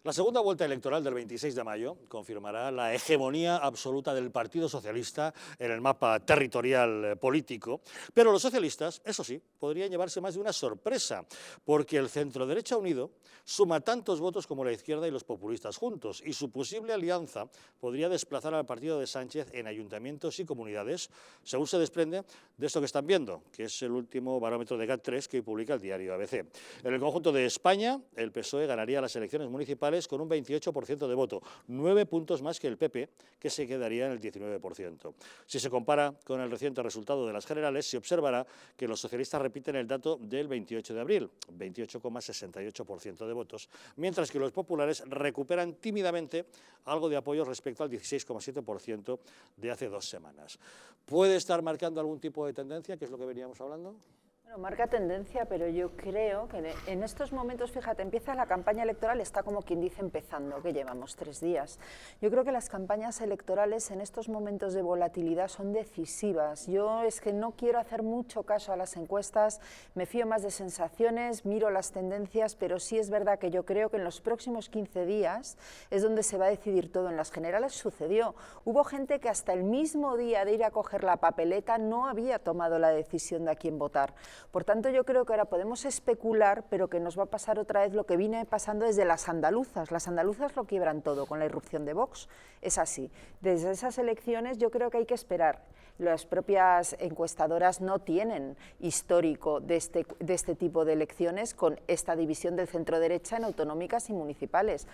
La segunda vuelta electoral del 26 de mayo confirmará la hegemonía absoluta del Partido Socialista en el mapa territorial político, pero los socialistas, eso sí, podrían llevarse más de una sorpresa, porque el centro-derecha unido suma tantos votos como la izquierda y los populistas juntos, y su posible alianza podría desplazar al partido de Sánchez en ayuntamientos y comunidades, según se desprende de esto que están viendo, que es el último barómetro de GAT3 que publica el diario ABC. En el conjunto de España, el PSOE ganaría las elecciones municipales con un 28% de voto, 9 puntos más que el PP, que se quedaría en el 19%. Si se compara con el reciente resultado de las generales, se observará que los socialistas repiten el dato del 28 de abril, 28,68% de votos, mientras que los populares recuperan tímidamente algo de apoyo respecto al 16,7% de hace 2 semanas. ¿Puede estar marcando algún tipo de tendencia, que es lo que veníamos hablando? Bueno, marca tendencia, pero yo creo que en estos momentos, fíjate, empieza la campaña electoral, está como quien dice empezando, que llevamos 3 días. Yo creo que las campañas electorales en estos momentos de volatilidad son decisivas. Yo es que no quiero hacer mucho caso a las encuestas, me fío más de sensaciones, miro las tendencias, pero sí es verdad que yo creo que en los próximos 15 días es donde se va a decidir todo. En las generales sucedió, hubo gente que hasta el mismo día de ir a coger la papeleta no había tomado la decisión de a quién votar. Por tanto, yo creo que ahora podemos especular, pero que nos va a pasar otra vez lo que viene pasando desde las andaluzas. Las andaluzas lo quiebran todo con la irrupción de Vox, es así. Desde esas elecciones yo creo que hay que esperar. Las propias encuestadoras no tienen histórico de este tipo de elecciones con esta división del centro-derecha en autonómicas y municipales.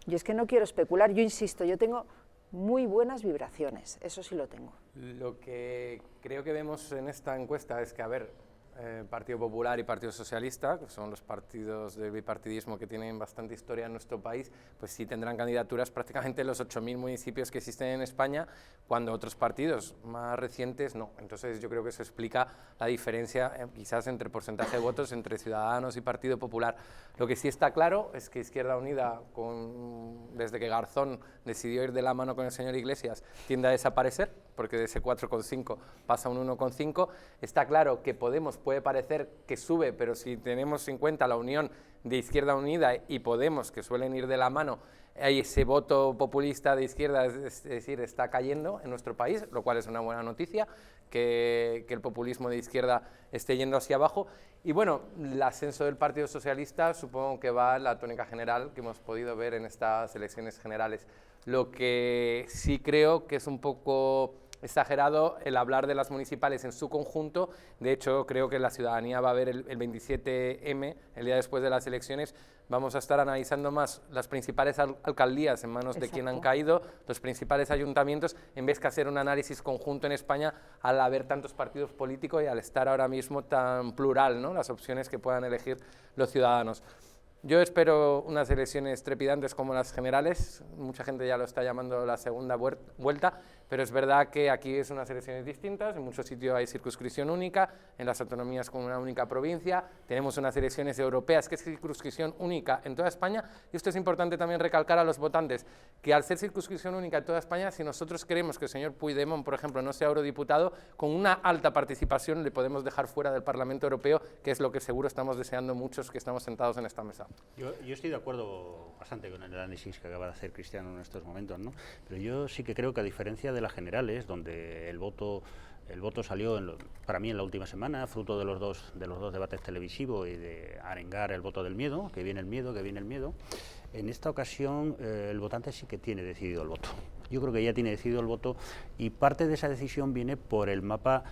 Yo es que no quiero especular, yo insisto, yo tengo muy buenas vibraciones, eso sí lo tengo. Lo que creo que vemos en esta encuesta es que, Partido Popular y Partido Socialista, que son los partidos del bipartidismo que tienen bastante historia en nuestro país, pues sí tendrán candidaturas prácticamente en los 8.000 municipios que existen en España, cuando otros partidos más recientes no. Entonces yo creo que eso explica la diferencia quizás entre porcentaje de votos entre Ciudadanos y Partido Popular. Lo que sí está claro es que Izquierda Unida, desde que Garzón decidió ir de la mano con el señor Iglesias, tiende a desaparecer, porque de ese 4,5 pasa a un 1,5. Está claro que Podemos puede parecer que sube, pero si tenemos en cuenta la unión de Izquierda Unida y Podemos, que suelen ir de la mano, ese voto populista de izquierda, es decir, está cayendo en nuestro país, lo cual es una buena noticia, que el populismo de izquierda esté yendo hacia abajo. Y bueno, el ascenso del Partido Socialista supongo que va en la tónica general que hemos podido ver en estas elecciones generales. Lo que sí creo que es un poco exagerado el hablar de las municipales en su conjunto. De hecho, creo que la ciudadanía va a ver el 27M, el día después de las elecciones. Vamos a estar analizando más las principales alcaldías en manos de quien han caído, los principales ayuntamientos, en vez que hacer un análisis conjunto en España al haber tantos partidos políticos y al estar ahora mismo tan plural, ¿no?, las opciones que puedan elegir los ciudadanos. Yo espero unas elecciones trepidantes como las generales, mucha gente ya lo está llamando la segunda vuelta, pero es verdad que aquí es unas elecciones distintas, en muchos sitios hay circunscripción única, en las autonomías con una única provincia, tenemos unas elecciones europeas que es circunscripción única en toda España, y esto es importante también recalcar a los votantes, que al ser circunscripción única en toda España, si nosotros queremos que el señor Puigdemont, por ejemplo, no sea eurodiputado, con una alta participación le podemos dejar fuera del Parlamento Europeo, que es lo que seguro estamos deseando muchos que estamos sentados en esta mesa. Yo estoy de acuerdo bastante con el análisis que acaba de hacer Cristiano en estos momentos, ¿no? Pero yo sí que creo que, a diferencia de las generales, donde el voto salió para mí en la última semana, fruto de los dos debates televisivos y de arengar el voto del miedo, que viene el miedo, en esta ocasión el votante sí que tiene decidido el voto. Yo creo que ya tiene decidido el voto, y parte de esa decisión viene por el mapa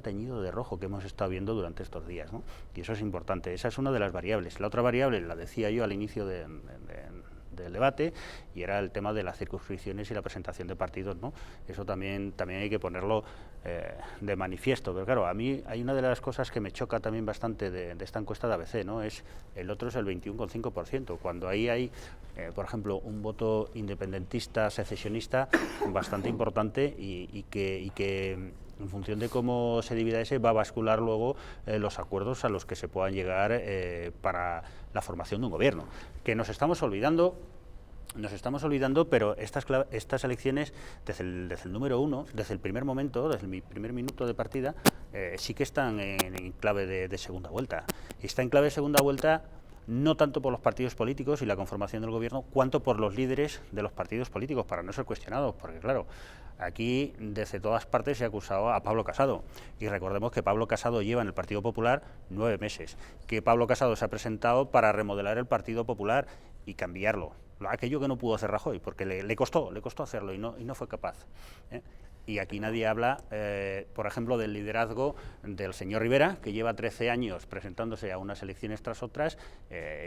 teñido de rojo que hemos estado viendo durante estos días, ¿no? Y eso es importante, esa es una de las variables. La otra variable la decía yo al inicio del debate, y era el tema de las circunscripciones y la presentación de partidos, ¿no? Eso también hay que ponerlo de manifiesto, pero claro, a mí hay una de las cosas que me choca también bastante de esta encuesta de ABC, ¿no? El otro es el 21,5%, cuando ahí hay, por ejemplo, un voto independentista, secesionista bastante importante, y que en función de cómo se divida ese, va a bascular luego los acuerdos a los que se puedan llegar para la formación de un gobierno. Que nos estamos olvidando, pero estas elecciones, desde el número uno, desde el primer momento, desde mi primer minuto de partida, sí que están en clave de segunda vuelta. Y está en clave de segunda vuelta no tanto por los partidos políticos y la conformación del gobierno, cuanto por los líderes de los partidos políticos, para no ser cuestionados, porque claro, aquí desde todas partes se ha acusado a Pablo Casado, y recordemos que Pablo Casado lleva en el Partido Popular 9 meses, que Pablo Casado se ha presentado para remodelar el Partido Popular y cambiarlo, aquello que no pudo hacer Rajoy, porque le costó hacerlo y no fue capaz, ¿eh? Y aquí nadie habla, por ejemplo, del liderazgo del señor Rivera, que lleva 13 años presentándose a unas elecciones tras otras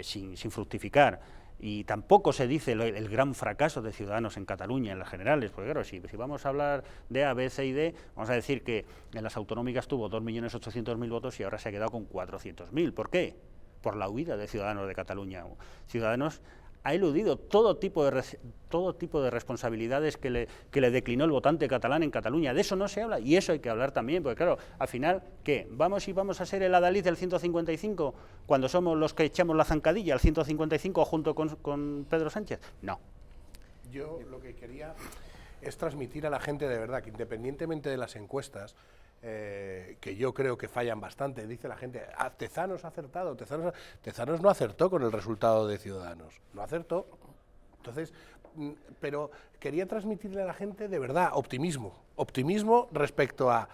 sin fructificar. Y tampoco se dice el gran fracaso de Ciudadanos en Cataluña, en las generales, porque claro, si vamos a hablar de A, B, C y D, vamos a decir que en las autonómicas tuvo 2.800.000 votos y ahora se ha quedado con 400.000. ¿Por qué? Por la huida de Ciudadanos de Cataluña. Ciudadanos ha eludido todo tipo de responsabilidades que le declinó el votante catalán en Cataluña. De eso no se habla, y eso hay que hablar también, porque claro, al final, ¿qué? ¿Vamos a ser el adalid del 155 cuando somos los que echamos la zancadilla al 155 junto con Pedro Sánchez? No. Yo lo que quería es transmitir a la gente de verdad que independientemente de las encuestas, que yo creo que fallan bastante, dice la gente, Tezanos ha acertado, Tezanos no acertó con el resultado de Ciudadanos, no acertó. Entonces, pero quería transmitirle a la gente de verdad optimismo respecto a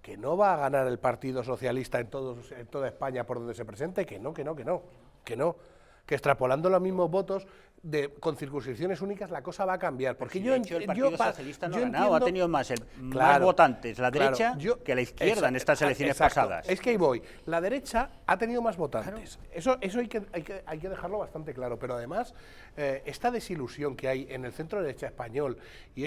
que no va a ganar el Partido Socialista en toda España por donde se presente, que no, que extrapolando los mismos votos con circunscripciones únicas la cosa va a cambiar. Porque de hecho, el Partido Socialista no ha ganado, ha tenido más votantes la derecha que la izquierda en estas elecciones pasadas. Es que ahí voy. La derecha ha tenido más votantes. Claro. Eso hay que dejarlo bastante claro. Pero además, esta desilusión que hay en el centro derecha español y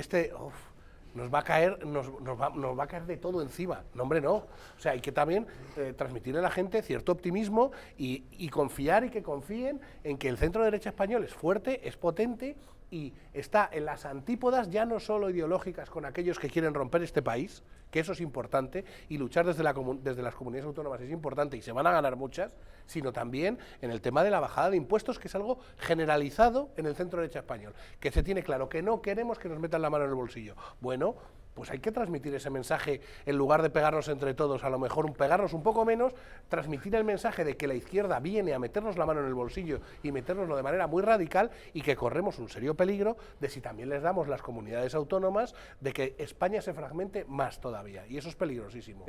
nos va a caer de todo encima. No, hombre, no. O sea, hay que también transmitirle a la gente cierto optimismo y confiar y que confíen en que el centro derecha español es fuerte, es potente y está en las antípodas ya no solo ideológicas con aquellos que quieren romper este país, que eso es importante, y luchar desde las comunidades autónomas es importante y se van a ganar muchas, sino también en el tema de la bajada de impuestos, que es algo generalizado en el centro derecha español, que se tiene claro que no queremos que nos metan la mano en el bolsillo. Bueno, pues hay que transmitir ese mensaje, en lugar de pegarnos entre todos, a lo mejor pegarnos un poco menos, transmitir el mensaje de que la izquierda viene a meternos la mano en el bolsillo y metérnoslo de manera muy radical y que corremos un serio peligro de si también les damos las comunidades autónomas, de que España se fragmente más todavía, y eso es peligrosísimo.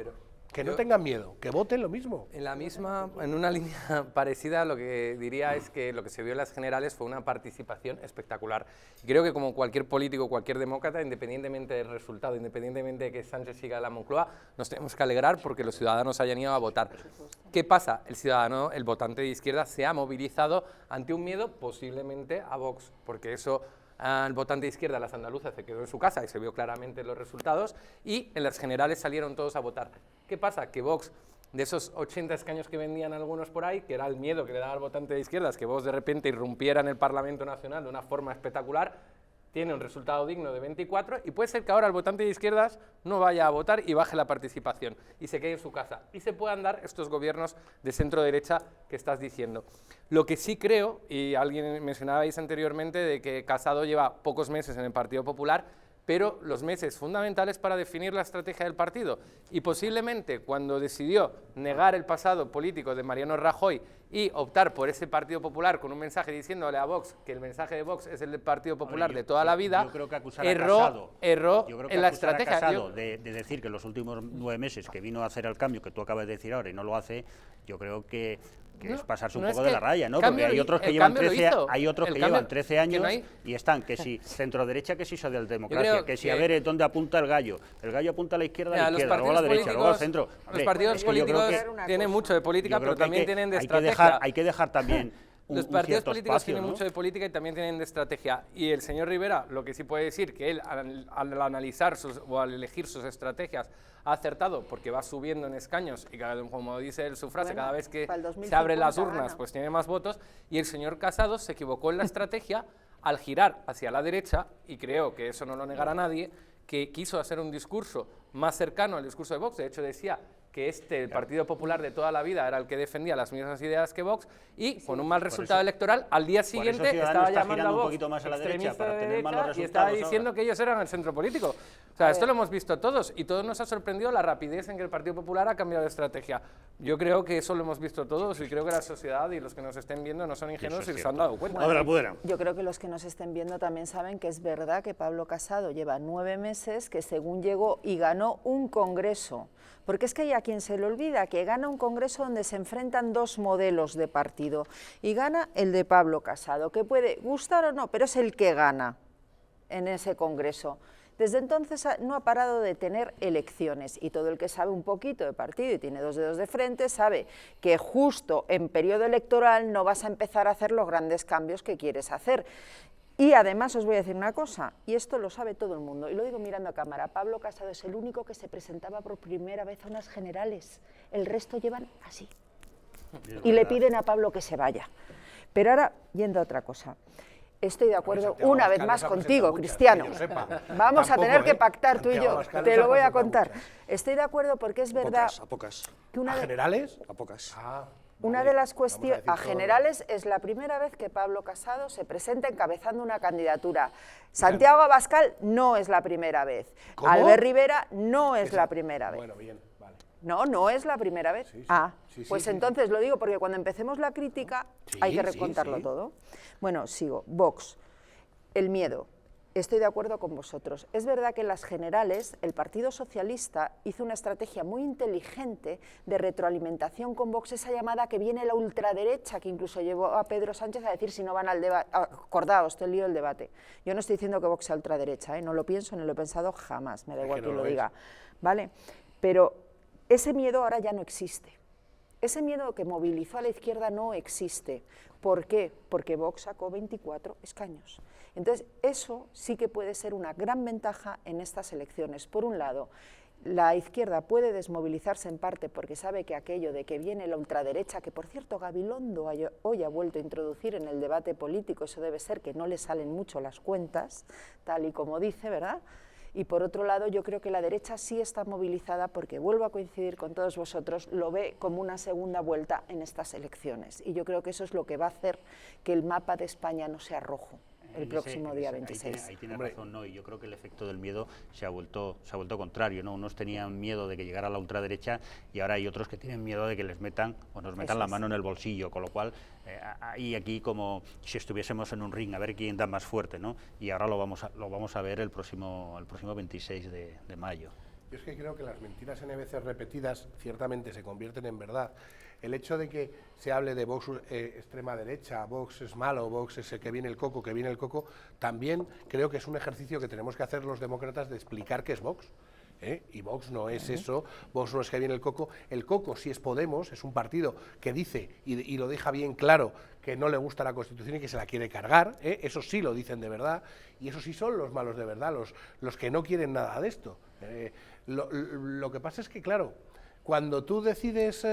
Que no tengan miedo, que voten lo mismo. En una línea parecida, lo que diría es que lo que se vio en las generales fue una participación espectacular. Y creo que como cualquier político, cualquier demócrata, independientemente del resultado, independientemente de que Sánchez siga en la Moncloa, nos tenemos que alegrar porque los ciudadanos hayan ido a votar. ¿Qué pasa? El votante de izquierda se ha movilizado ante un miedo posiblemente a Vox, porque eso... El votante de izquierda, las andaluzas, se quedó en su casa y se vio claramente los resultados, y en las generales salieron todos a votar. ¿Qué pasa? Que Vox, de esos 80 escaños que vendían algunos por ahí, que era el miedo que le daba al votante de izquierdas, que Vox de repente irrumpiera en el Parlamento Nacional de una forma espectacular, tiene un resultado digno de 24 y puede ser que ahora el votante de izquierdas no vaya a votar y baje la participación y se quede en su casa y se puedan dar estos gobiernos de centro derecha que estás diciendo. Lo que sí creo, y alguien mencionabais anteriormente, de que Casado lleva pocos meses en el Partido Popular, pero los meses fundamentales para definir la estrategia del partido. Y posiblemente cuando decidió negar el pasado político de Mariano Rajoy y optar por ese Partido Popular con un mensaje diciéndole a Vox que el mensaje de Vox es el del Partido Popular de toda la vida, yo creo que erró en la estrategia. A Casado de decir que los últimos 9 meses que vino a hacer el cambio que tú acabas de decir ahora y no lo hace, yo creo que es pasarse un poco de la raya, ¿no? Porque hay otros que llevan 13 años y están, que si centro derecha, que si socialdemocracia, que si a ver dónde apunta el gallo apunta a la izquierda, luego a la derecha, luego al centro. Los partidos políticos tienen mucho de política, pero también tienen de estrategia. Hay que dejar también los partidos políticos tienen mucho de política y también tienen de estrategia. Y el señor Rivera, lo que sí puede decir, que él al analizar o al elegir sus estrategias ha acertado, porque va subiendo en escaños y como dice su frase, cada vez que se abren las urnas pues tiene más votos. Y el señor Casado se equivocó en la estrategia al girar hacia la derecha, y creo que eso no lo negará nadie, que quiso hacer un discurso más cercano al discurso de Vox. De hecho decía que el Partido Popular de toda la vida era el que defendía las mismas ideas que Vox, y con un mal resultado electoral, al día siguiente estaba llamando a Vox extremista de derecha y estaba diciendo que ellos eran el centro político. O sea, esto lo hemos visto todos, y todos nos ha sorprendido la rapidez en que el Partido Popular ha cambiado de estrategia. Yo creo que eso lo hemos visto todos, y creo que la sociedad y los que nos estén viendo no son ingenuos y se han dado cuenta. Yo creo que los que nos estén viendo también saben que es verdad que Pablo Casado lleva 9 meses que según llegó y ganó un congreso. Porque es que hay a quien se le olvida que gana un congreso donde se enfrentan 2 modelos de partido, y gana el de Pablo Casado, que puede gustar o no, pero es el que gana en ese congreso. Desde entonces no ha parado de tener elecciones, y todo el que sabe un poquito de partido y tiene 2 dedos de frente sabe que justo en periodo electoral no vas a empezar a hacer los grandes cambios que quieres hacer. Y además os voy a decir una cosa, y esto lo sabe todo el mundo, y lo digo mirando a cámara: Pablo Casado es el único que se presentaba por primera vez a unas generales, el resto llevan así, y le piden a Pablo que se vaya. Pero ahora, yendo a otra cosa, estoy de acuerdo una vez más contigo, Cristiano. Vamos a tener que pactar tú y yo, te lo voy a contar. Estoy de acuerdo porque es verdad que ¿A generales? A pocas. Una de las cuestiones a generales es la primera vez que Pablo Casado se presenta encabezando una candidatura. Santiago Abascal no es la primera vez. ¿Cómo? Albert Rivera no es la primera vez. Bueno, bien, vale. No, no es la primera vez. Sí, sí. Pues entonces lo digo porque cuando empecemos la crítica hay que recontarlo todo. Bueno, sigo. Vox, el miedo. Estoy de acuerdo con vosotros. Es verdad que en las generales el Partido Socialista hizo una estrategia muy inteligente de retroalimentación con Vox, esa llamada que viene la ultraderecha, que incluso llevó a Pedro Sánchez a decir: si no van al debate, acordaos, te lío el debate. Yo no estoy diciendo que Vox sea ultraderecha, no lo pienso, no lo he pensado jamás, me da igual quién lo diga, ¿vale? Pero ese miedo ahora ya no existe. Ese miedo que movilizó a la izquierda no existe. ¿Por qué? Porque Vox sacó 24 escaños. Entonces, eso sí que puede ser una gran ventaja en estas elecciones. Por un lado, la izquierda puede desmovilizarse en parte porque sabe que aquello de que viene la ultraderecha, que por cierto Gabilondo hoy ha vuelto a introducir en el debate político, eso debe ser que no le salen mucho las cuentas, tal y como dice, ¿verdad? Y por otro lado, yo creo que la derecha sí está movilizada porque, vuelvo a coincidir con todos vosotros, lo ve como una segunda vuelta en estas elecciones. Y yo creo que eso es lo que va a hacer que el mapa de España no sea rojo el próximo día 26. Ahí tiene razón, ¿no? Y yo creo que el efecto del miedo se ha vuelto contrario, ¿no? Unos tenían miedo de que llegara la ultraderecha y ahora hay otros que tienen miedo de que les metan o nos metan la mano en el bolsillo, con lo cual hay aquí como si estuviésemos en un ring a ver quién da más fuerte, ¿no? Y ahora lo vamos a ver el próximo 26 de mayo. Yo es que creo que las mentiras N veces repetidas ciertamente se convierten en verdad. El hecho de que se hable de Vox extrema derecha, Vox es malo, Vox es el que viene el coco, también creo que es un ejercicio que tenemos que hacer los demócratas de explicar qué es Vox. Y Vox no es eso, Vox no es que viene el coco sí es Podemos, es un partido que dice y lo deja bien claro que no le gusta la Constitución y que se la quiere cargar, eso sí lo dicen de verdad, y esos sí son los malos de verdad, los que no quieren nada de esto. Lo que pasa es que, claro, cuando tú decides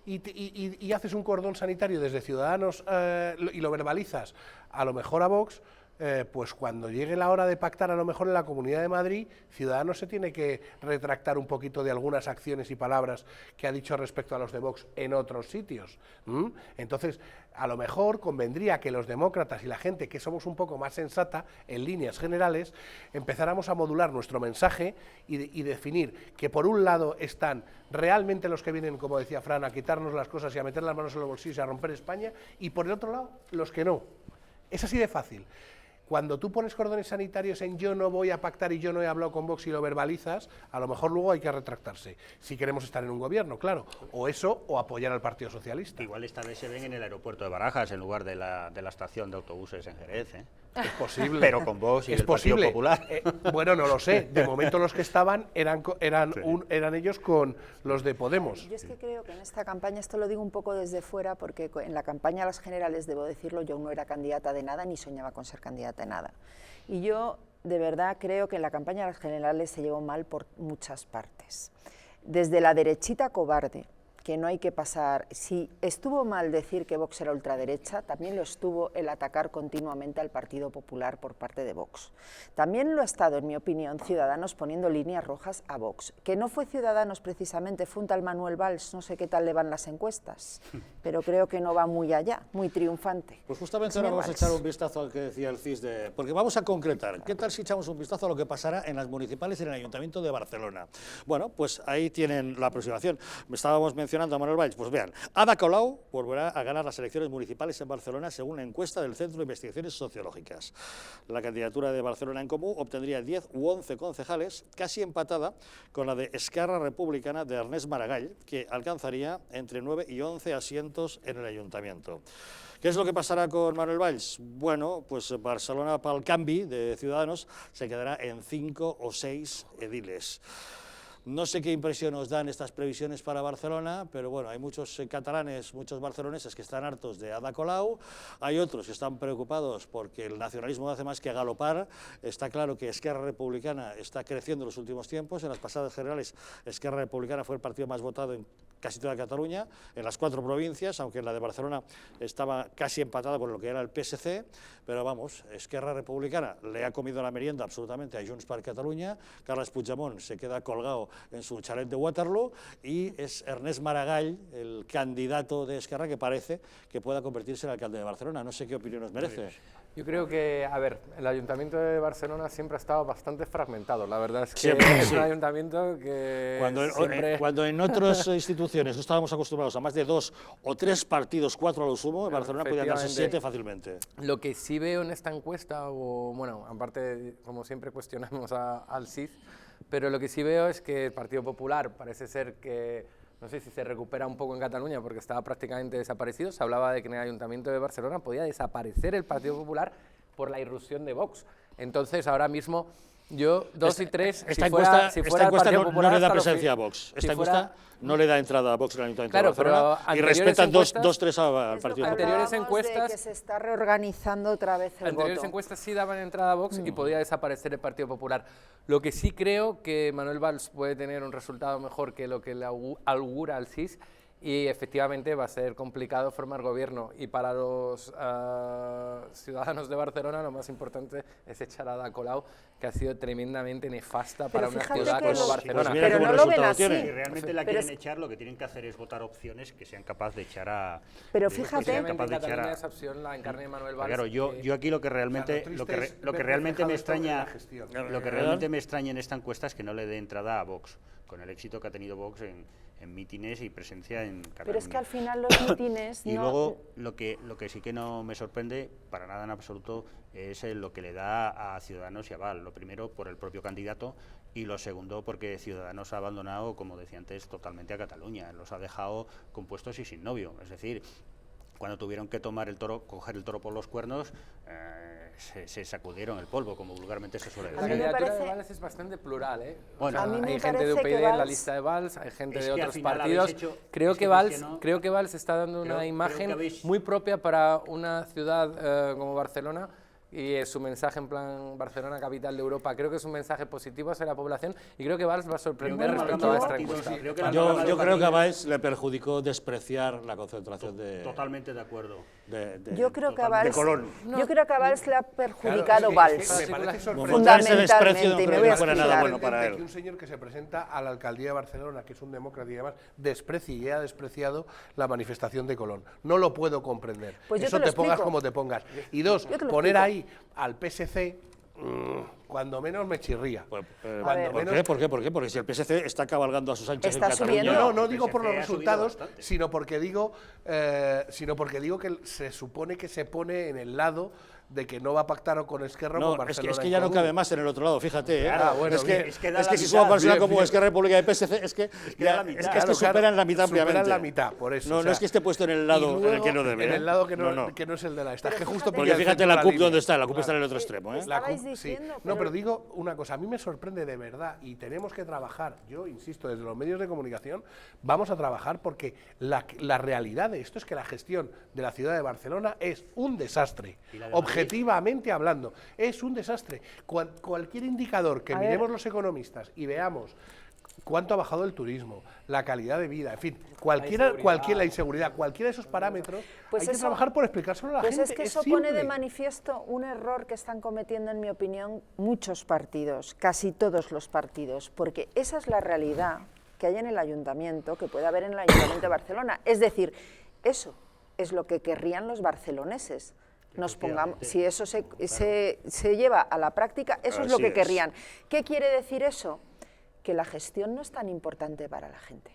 y haces un cordón sanitario desde Ciudadanos y lo verbalizas a lo mejor a Vox, pues cuando llegue la hora de pactar a lo mejor en la Comunidad de Madrid, Ciudadanos se tiene que retractar un poquito de algunas acciones y palabras que ha dicho respecto a los de Vox en otros sitios. Entonces, a lo mejor convendría que los demócratas y la gente que somos un poco más sensata, en líneas generales, empezáramos a modular nuestro mensaje y definir que por un lado están realmente los que vienen, como decía Fran, a quitarnos las cosas y a meter las manos en los bolsillos y a romper España, y por el otro lado, los que no. Es así de fácil. Cuando tú pones cordones sanitarios en yo no voy a pactar y yo no he hablado con Vox y lo verbalizas, a lo mejor luego hay que retractarse, si queremos estar en un gobierno, claro, o eso o apoyar al Partido Socialista. Igual esta vez se ven en el aeropuerto de Barajas en lugar de la estación de autobuses en Jerez, ¿eh? Es posible. Pero con Vox y el Partido Popular. Bueno, no lo sé. De momento los que estaban eran ellos con los de Podemos. Yo es que creo que en esta campaña, esto lo digo un poco desde fuera, porque en la campaña a las generales, debo decirlo, yo no era candidata de nada ni soñaba con ser candidata de nada. Y yo de verdad creo que en la campaña a las generales se llevó mal por muchas partes. Desde la derechita cobarde que no hay que pasar. Si estuvo mal decir que Vox era ultraderecha, también lo estuvo el atacar continuamente al Partido Popular por parte de Vox. También lo ha estado, en mi opinión, Ciudadanos poniendo líneas rojas a Vox. Que no fue Ciudadanos precisamente, fue un tal Manuel Valls, no sé qué tal le van las encuestas, pero creo que no va muy allá, muy triunfante. Pues justamente ahora vamos a echar un vistazo al que decía el CIS, porque vamos a concretar. ¿Qué tal si echamos un vistazo a lo que pasará en las municipales y en el Ayuntamiento de Barcelona? Bueno, pues ahí tienen la aproximación. Estábamos mencionando a Manuel Valls. Pues vean, Ada Colau volverá a ganar las elecciones municipales en Barcelona según la encuesta del Centro de Investigaciones Sociológicas. La candidatura de Barcelona en Comú obtendría 10 u 11 concejales, casi empatada con la de Esquerra Republicana de Ernest Maragall, que alcanzaría entre 9 y 11 asientos en el ayuntamiento. ¿Qué es lo que pasará con Manuel Valls? Bueno, pues Barcelona para el canvi de Ciudadanos se quedará en 5 o 6 ediles. No sé qué impresión nos dan estas previsiones para Barcelona, pero bueno, hay muchos catalanes, muchos barceloneses que están hartos de Ada Colau, hay otros que están preocupados porque el nacionalismo no hace más que galopar. Está claro que Esquerra Republicana está creciendo en los últimos tiempos. En las pasadas generales, Esquerra Republicana fue el partido más votado en casi toda Cataluña, en las 4 provincias, aunque en la de Barcelona estaba casi empatada con lo que era el PSC, pero vamos, Esquerra Republicana le ha comido la merienda absolutamente a Junts per Catalunya. Carles Puigdemont se queda colgado en su chalet de Waterloo y es Ernest Maragall, el candidato de Esquerra, que parece que pueda convertirse en alcalde de Barcelona. No sé qué opinión os merece. Yo creo que, a ver, el Ayuntamiento de Barcelona siempre ha estado bastante fragmentado. La verdad es que Siempre, es sí. un ayuntamiento que Cuando en otras instituciones no estábamos acostumbrados a más de 2 o 3 partidos, 4 a lo sumo, en Barcelona podían darse 7 fácilmente. Lo que sí veo en esta encuesta, o bueno, aparte, como siempre cuestionamos al CIS, pero lo que sí veo es que el Partido Popular parece ser que, no sé si se recupera un poco en Cataluña porque estaba prácticamente desaparecido. Se hablaba de que en el Ayuntamiento de Barcelona podía desaparecer el Partido Popular por la irrupción de Vox. Entonces, ahora mismo, yo, 2 y 3, Esta encuesta no le da presencia a Vox. Esta si encuesta no le da entrada a Vox en el Ayuntamiento Claro, de Barcelona pero y respetan encuestas- 2-3 al Partido Popular. Anteriores Hablábamos encuestas- de que se está reorganizando otra vez el Anteriores voto. encuestas sí daban entrada a Vox y podía desaparecer el Partido Popular. Lo que sí creo que Manuel Valls puede tener un resultado mejor que lo que le augura al CIS, y efectivamente va a ser complicado formar gobierno. Y para los ciudadanos de Barcelona lo más importante es echar a Ada Colau, que ha sido tremendamente nefasta para una fíjate ciudad que como los- Barcelona. Pues mira Pero cómo no lo ven resultado así. tiene. Si realmente la Pero quieren es- echar, lo que tienen que hacer es votar opciones que sean capaces de echar a... Pero que sean fíjate- capaces Efectivamente, de echar Cataluña a... esa opción la encarna Manuel Valls. Claro, yo aquí lo que realmente, Claro, lo triste que, es lo que ver realmente me reflejado esto en extraña, la gestión. lo que realmente me extraña en esta encuesta es que no le dé entrada a Vox, con el éxito que ha tenido Vox en mítines y presencia en Cataluña. Pero es que al final los mítines Y no... luego lo que sí que no me sorprende para nada en absoluto es lo que le da a Ciudadanos y a Val. Lo primero por el propio candidato y lo segundo porque Ciudadanos ha abandonado, como decía antes, totalmente a Cataluña. Los ha dejado compuestos y sin novio. Es decir, cuando tuvieron que coger el toro por los cuernos, se sacudieron el polvo, como vulgarmente se suele A La mí decir. me candidatura parece- de Valls es bastante plural, ¿eh? Bueno, A mí me hay gente de parece que UPyD en la Valls- lista de Valls, hay gente Es de que al otros final partidos. habéis hecho- Creo es que que Valls, Cristiano- creo que Valls está dando una creo imagen que habéis- muy propia para una ciudad como Barcelona. Y su mensaje en plan Barcelona, capital de Europa, creo que es un mensaje positivo hacia la población y creo que Valls va a sorprender respecto a esta encuesta. Yo creo que a Valls le perjudicó despreciar la concentración de... Totalmente de acuerdo. Yo creo que a de Valls, Colón. yo creo que a Valls le ha perjudicado Claro, es que Valls. me parece sorprendente Montar ese desprecio Fundamentalmente, no y me creo voy que a fuera nada explicar. bueno para él. que un señor que se presenta a la alcaldía de Barcelona, que es un demócrata y demás, desprecie y ha despreciado la manifestación de Colón. No lo puedo comprender. Pues yo Eso te lo te pongas explico. como te pongas. Y dos, Yo te lo poner explico. ahí al PSC, cuando menos me chirría. Pues, ver. ¿Por qué? Porque si el PSC está cabalgando a sus anchas Está en Cataluña... subiendo. No digo el por los PSC ha subido resultados, bastante. sino porque digo que se supone que se pone en el lado de que no va a pactar o con Esquerra o No, con Barcelona. es que en ya no común. cabe más en el otro lado, fíjate. Claro, bueno, es que, es que da es la que si mitad. suma Barcelona Bien, como bien. Esquerra Republicana y PSC, es que da la mitad. es que Claro, superan la mitad superan ampliamente. la mitad, por eso. No, o sea, no es que esté puesto en el y lado en el luego que no debe. En ¿eh? el lado que no es el de la esta. Pero Que justo fíjate- Porque pilla el fíjate centro la de CUP línea. dónde está, la CUP está en el otro extremo. ¿eh? La Estabais diciendo, No, pero- pero digo una cosa, a mí me sorprende de verdad y tenemos que trabajar, yo insisto, desde los medios de comunicación, vamos a trabajar porque la realidad de esto es que la gestión de la ciudad de Barcelona es un desastre, ¿Y la de Madrid? objetivamente hablando, es un desastre. Cualquier indicador que A miremos ver. los economistas y veamos cuánto ha bajado el turismo, la calidad de vida, en fin, la inseguridad, cualquiera de esos parámetros, Pues hay que eso- trabajar por explicárselo a la Pues gente. es que eso pone de simple. manifiesto un error que están cometiendo, en mi opinión, muchos partidos, casi todos los partidos, porque esa es la realidad que hay en el ayuntamiento, que puede haber en el Ayuntamiento de Barcelona. Es decir, eso es lo que querrían los barceloneses. Nos pongamos, si eso se lleva a la práctica, eso es lo Así que es. querrían. ¿Qué quiere decir eso? Que la gestión no es tan importante para la gente.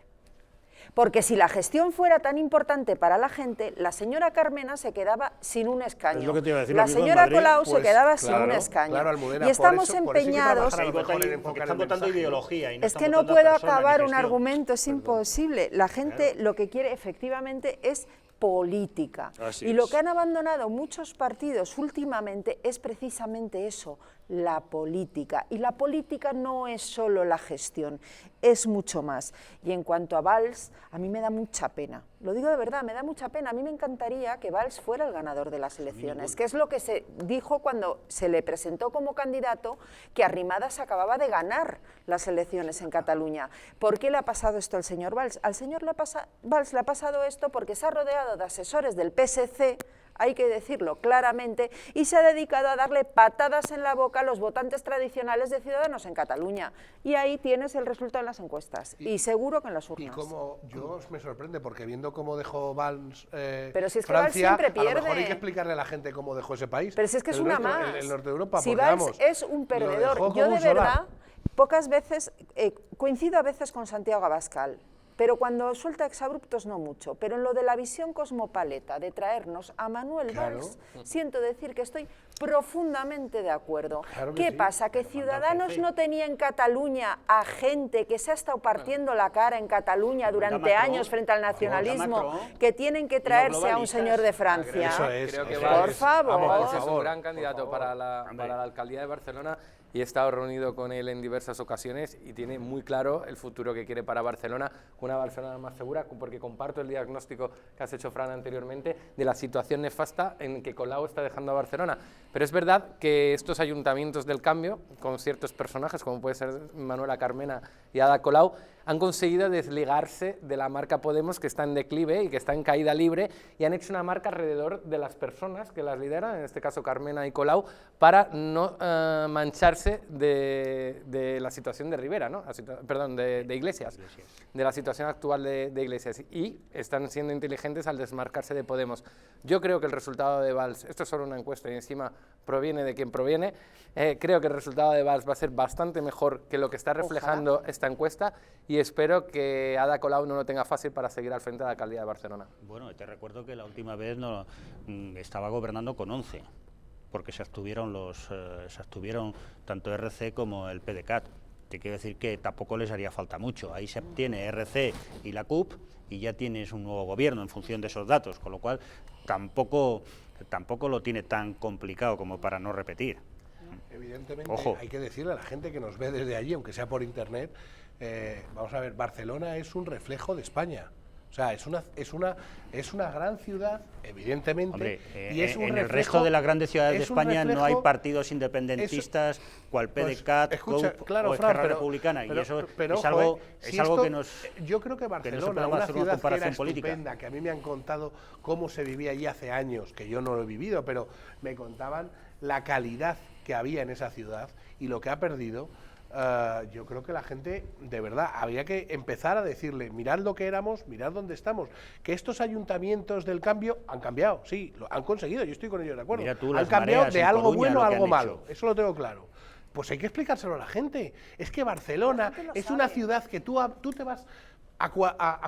Porque si la gestión fuera tan importante para la gente, la señora Carmena se quedaba sin un escaño. Es lo que te iba a decir, la lo mismo en señora Madrid, Colau se pues, quedaba sin claro, un escaño. claro, Almudena, y estamos por eso hay que empeñados... trabajar a lo mejor en porque enfocar están el votando mensaje. ideología y no Es están que no votando a puedo personas ni acabar un gestión. argumento, es imposible. La gente lo que quiere efectivamente es política. Así Y lo es. que han abandonado muchos partidos últimamente es precisamente eso, la política. Y la política no es solo la gestión, es mucho más. Y en cuanto a Valls, a mí me da mucha pena. Lo digo de verdad, me da mucha pena. A mí me encantaría que Valls fuera el ganador de las elecciones, que es lo que se dijo cuando se le presentó como candidato, que Arrimadas acababa de ganar las elecciones en Cataluña. ¿Por qué le ha pasado esto al señor Valls? Al señor Valls le ha pasado esto porque se ha rodeado de asesores del PSC, hay que decirlo claramente, y se ha dedicado a darle patadas en la boca a los votantes tradicionales de Ciudadanos en Cataluña. Y ahí tienes el resultado en las encuestas, y seguro que en las Y urnas. como yo me sorprende, porque viendo cómo dejó Valls Pero si es que Francia, Valls siempre a lo mejor pierde. hay que explicarle a la gente cómo dejó ese país. Pero si es que es una más. El norte de Europa, si porque, Valls vamos, es un lo perdedor. dejó Yo como de un solar. verdad, pocas veces, coincido a veces con Santiago Abascal, pero cuando suelta exabruptos no mucho. Pero en lo de la visión cosmopaleta, de traernos a Manuel Claro. Valls, siento decir que estoy profundamente de acuerdo. Claro que ¿Qué sí. pasa? ¿Que Ciudadanos no tenía en Cataluña a gente que se ha estado partiendo la cara en Cataluña durante Macron. años frente al nacionalismo, Macron. que tienen que traerse a un globalistas. señor de Francia? Eso es, Creo que eso Valls- Por favor. Vamos, Valls por es un favor, gran candidato para la alcaldía de Barcelona y he estado reunido con él en diversas ocasiones y tiene muy claro el futuro que quiere para Barcelona, una Barcelona más segura, porque comparto el diagnóstico que has hecho, Fran, anteriormente, de la situación nefasta en que Colau está dejando a Barcelona. Pero es verdad que estos ayuntamientos del cambio, con ciertos personajes, como puede ser Manuela Carmena y Ada Colau, han conseguido desligarse de la marca Podemos, que está en declive y que está en caída libre, y han hecho una marca alrededor de las personas que las lideran, en este caso Carmena y Colau, para no mancharse de la situación de Rivera, ¿no? Perdón, de Iglesias, de la situación actual de Iglesias, y están siendo inteligentes al desmarcarse de Podemos. Yo creo que el resultado de Valls, esto es solo una encuesta y encima proviene de quien proviene, creo que el resultado de Valls va a ser bastante mejor que lo que está reflejando esta encuesta, y espero que Ada Colau no lo tenga fácil para seguir al frente de la alcaldía de Barcelona. Bueno, te recuerdo que la última vez estaba gobernando con 11, porque se abstuvieron tanto RC como el PDeCAT. Te quiero decir que tampoco les haría falta mucho. Ahí se obtiene RC y la CUP y ya tienes un nuevo gobierno en función de esos datos, con lo cual tampoco lo tiene tan complicado como para no repetir. Evidentemente, Ojo. hay que decirle a la gente que nos ve desde allí, aunque sea por internet, vamos a ver, Barcelona es un reflejo de España. O sea, es una gran ciudad, evidentemente, Hombre, y es un en reflejo, el resto de las grandes ciudades de es un España no hay reflejo- partidos independentistas, cual Pues, PDeCAT, escucha, CUP claro, o Fran, Esquerra pero- Republicana, pero- y eso pero es ojo, algo, si es algo esto- que nos... Yo creo que no se Barcelona, puede una hacer una ciudad que era comparación política. estupenda, que a mí me han contado cómo se vivía allí hace años, que yo no lo he vivido, pero me contaban la calidad que había en esa ciudad y lo que ha perdido. Yo creo que la gente, de verdad, habría que empezar a decirle, mirad lo que éramos, mirad dónde estamos, que estos ayuntamientos del cambio han cambiado, sí, lo han conseguido, yo estoy con ellos de acuerdo, Mira tú han las cambiado mareas de en algo Coruña, bueno lo a que algo han malo, hecho. eso lo tengo claro. Pues hay que explicárselo a la gente, es que Barcelona La gente lo es una sabe. ciudad que tú te vas a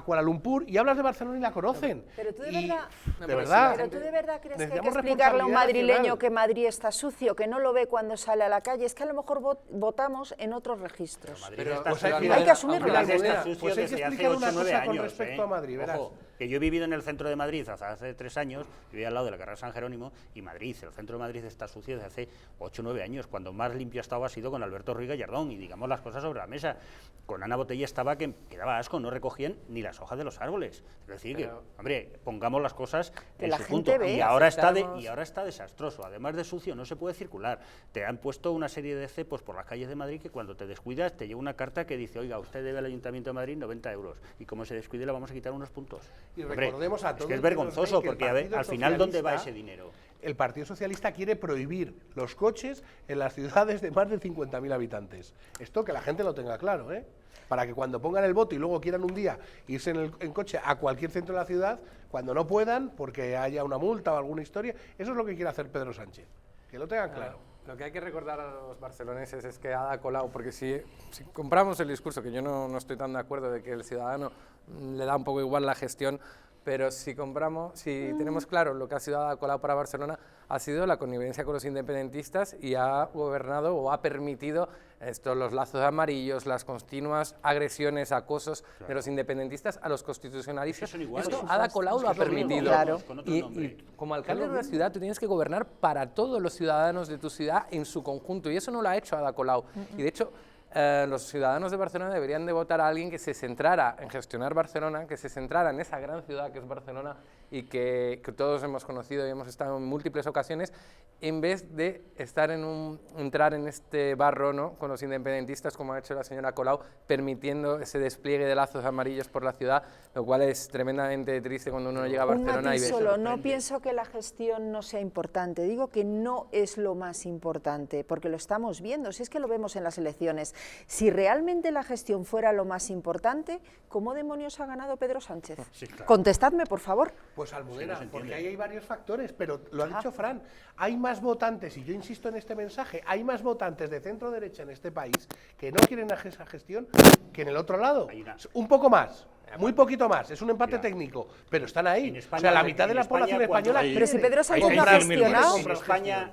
Kuala Lumpur y hablas de Barcelona y la conocen. Pero tú de Y, verdad- de verdad, Pero tú de verdad crees que hay que necesitamos explicarle a un responsabilidad madrileño nacional. que Madrid está sucio, que no lo ve cuando sale a la calle. Es que a lo mejor votamos en otros registros. Pero, pues hay que- hay que asumirlo. Almudena, Madrid está sucio pues hay que desde hace explicar una 8 o 9 cosa con años, respecto a Madrid, verás. Ojo, Que yo he vivido en el centro de Madrid hace 3 años, vivía al lado de la carrera San Jerónimo, y Madrid, el centro de Madrid está sucio desde hace 8 o 9 años. Cuando más limpio estaba ha sido con Alberto Ruiz Gallardón, y digamos las cosas sobre la mesa. Con Ana Botella estaba que daba asco, no recogían ni las hojas de los árboles. Es decir, que, hombre, pongamos las cosas que en la su gente punto. ve, Y ahora necesitamos- está desastroso. Además de sucio, no se puede circular. Te han puesto una serie de cepos por las calles de Madrid que cuando te descuidas te llega una carta que dice, oiga, usted debe al Ayuntamiento de Madrid 90 euros, y como se descuide le vamos a quitar unos puntos. Y Hombre, recordemos a es todos que es que nos vergonzoso, ven que el porque a ver, Partido al final, ¿dónde va Socialista- ese dinero? El Partido Socialista quiere prohibir los coches en las ciudades de más de 50.000 habitantes. Esto que la gente lo tenga claro, ¿eh? Para que cuando pongan el voto y luego quieran un día irse en coche a cualquier centro de la ciudad, cuando no puedan, porque haya una multa o alguna historia, eso es lo que quiere hacer Pedro Sánchez. Que lo tengan claro. Lo que hay que recordar a los barceloneses es que Ada Colau, porque si compramos el discurso, que yo no estoy tan de acuerdo de que el ciudadano le da un poco igual la gestión, pero si tenemos claro lo que ha sido Ada Colau para Barcelona, ha sido la connivencia con los independentistas y ha gobernado o ha permitido los lazos amarillos, las continuas agresiones, acosos de los independentistas a los constitucionalistas. Es que son iguales. Esto Ada Colau lo ha Es que es lo mismo, permitido. claro. con otro Y nombre. como alcalde de una ciudad, tú tienes que gobernar para todos los ciudadanos de tu ciudad en su conjunto, y eso no lo ha hecho Ada Colau. Y de hecho, los ciudadanos de Barcelona deberían de votar a alguien que se centrara en gestionar Barcelona, que se centrara en esa gran ciudad que es Barcelona y que todos hemos conocido y hemos estado en múltiples ocasiones, en vez de entrar en este barro, ¿no?, con los independentistas, como ha hecho la señora Colau, permitiendo ese despliegue de lazos amarillos por la ciudad, lo cual es tremendamente triste cuando uno llega a Un Barcelona y matiz ve. solo, no pienso que la gestión no sea importante, digo que no es lo más importante, porque lo estamos viendo, si es que lo vemos en las elecciones. Si realmente la gestión fuera lo más importante, ¿cómo demonios ha ganado Pedro Sánchez? Sí, claro. Contestadme, por favor. Pues Almudena, se entiende. porque ahí hay varios factores, pero lo ha dicho Fran, hay más votantes, y yo insisto en este mensaje, hay más votantes de centro derecha en este país que no quieren esa gestión que en el otro lado. Hay una- Un poco más, muy poquito más, es un empate técnico, pero están ahí. En España- o sea, la mitad de en la España, población cuando española hay- Pero si quiere. Pedro Sánchez Hay lo ha 100.000 gestionado. votos.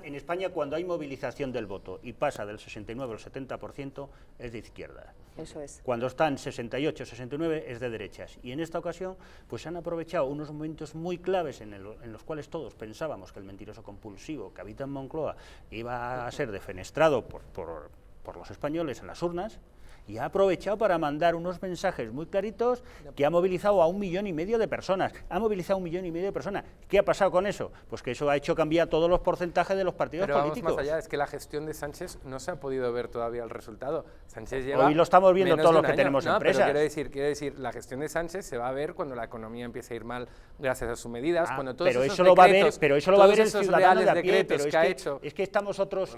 En España, cuando hay movilización del voto y pasa del 69 al 70%, es de izquierda. Eso es. Cuando están 68, 69 es de derechas. Y en esta ocasión pues han aprovechado unos momentos muy claves en los cuales todos pensábamos que el mentiroso compulsivo que habita en Moncloa iba a ser defenestrado por los españoles en las urnas, y ha aprovechado para mandar unos mensajes muy claritos que ha movilizado a 1,5 millones de personas. Ha movilizado a 1,5 millones de personas. ¿Qué ha pasado con eso? Pues que eso ha hecho cambiar todos los porcentajes de los partidos Pero vamos políticos. más allá, es que la gestión de Sánchez no se ha podido ver todavía el resultado. Sánchez lleva Hoy lo estamos viendo menos todos de los un que año. tenemos No, empresas. Pero quiero decir, la gestión de Sánchez se va a ver cuando la economía empiece a ir mal gracias a sus medidas, cuando todos pero esos eso lo va a ver, decretos, pero eso lo va a ver el todos esos ciudadano de reales a pie, decretos pero que ha hecho. es que estamos otros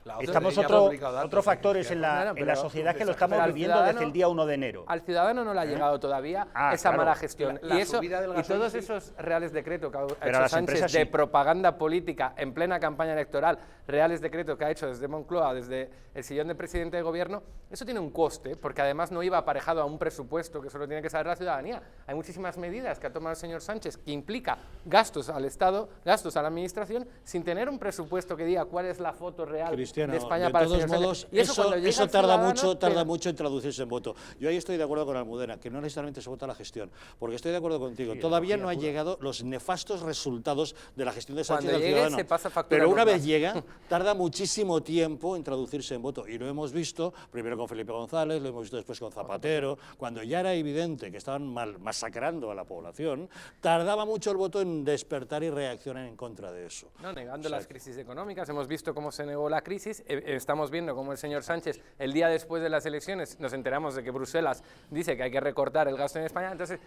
la OCDE estamos ya ha publicado datos, otros factores que en Claro, la pero- sociedad que lo pero estamos al viviendo desde ciudadano- el día 1 de enero. Al ciudadano no le ha llegado todavía esa claro. mala gestión. La y eso subida del y gasoil, todos sí. esos reales decretos que ha Pero a hecho las Sánchez empresas de sí. propaganda política en plena campaña electoral, reales decretos que ha hecho desde Moncloa, desde el sillón de presidente de gobierno, eso tiene un coste, porque además no iba aparejado a un presupuesto, que eso lo tiene que saber la ciudadanía. Hay muchísimas medidas que ha tomado el señor Sánchez que implica gastos al Estado, gastos a la administración, sin tener un presupuesto que diga cuál es la foto real Cristiano, de España de para el todos señor modos, Sánchez. Y eso cuando llega eso al tarda ciudadano, pero- mucho en traducirse en voto. Yo ahí estoy de acuerdo con Almudena, que no necesariamente se vota la gestión, porque estoy de acuerdo contigo. Todavía no han llegado los nefastos resultados de la gestión de Sánchez Cuando al llegue, ciudadano. se pasa factura Pero una normal. vez llega, tarda muchísimo tiempo en traducirse en voto. Y lo hemos visto primero con Felipe González, lo hemos visto después con Zapatero, cuando ya era evidente que estaban masacrando a la población, tardaba mucho el voto en despertar y reaccionar en contra de eso. No, negando las crisis económicas, hemos visto cómo se negó la crisis, estamos viendo cómo el señor Sánchez, el día después de las elecciones, nos enteramos de que Bruselas dice que hay que recortar el gasto en España, entonces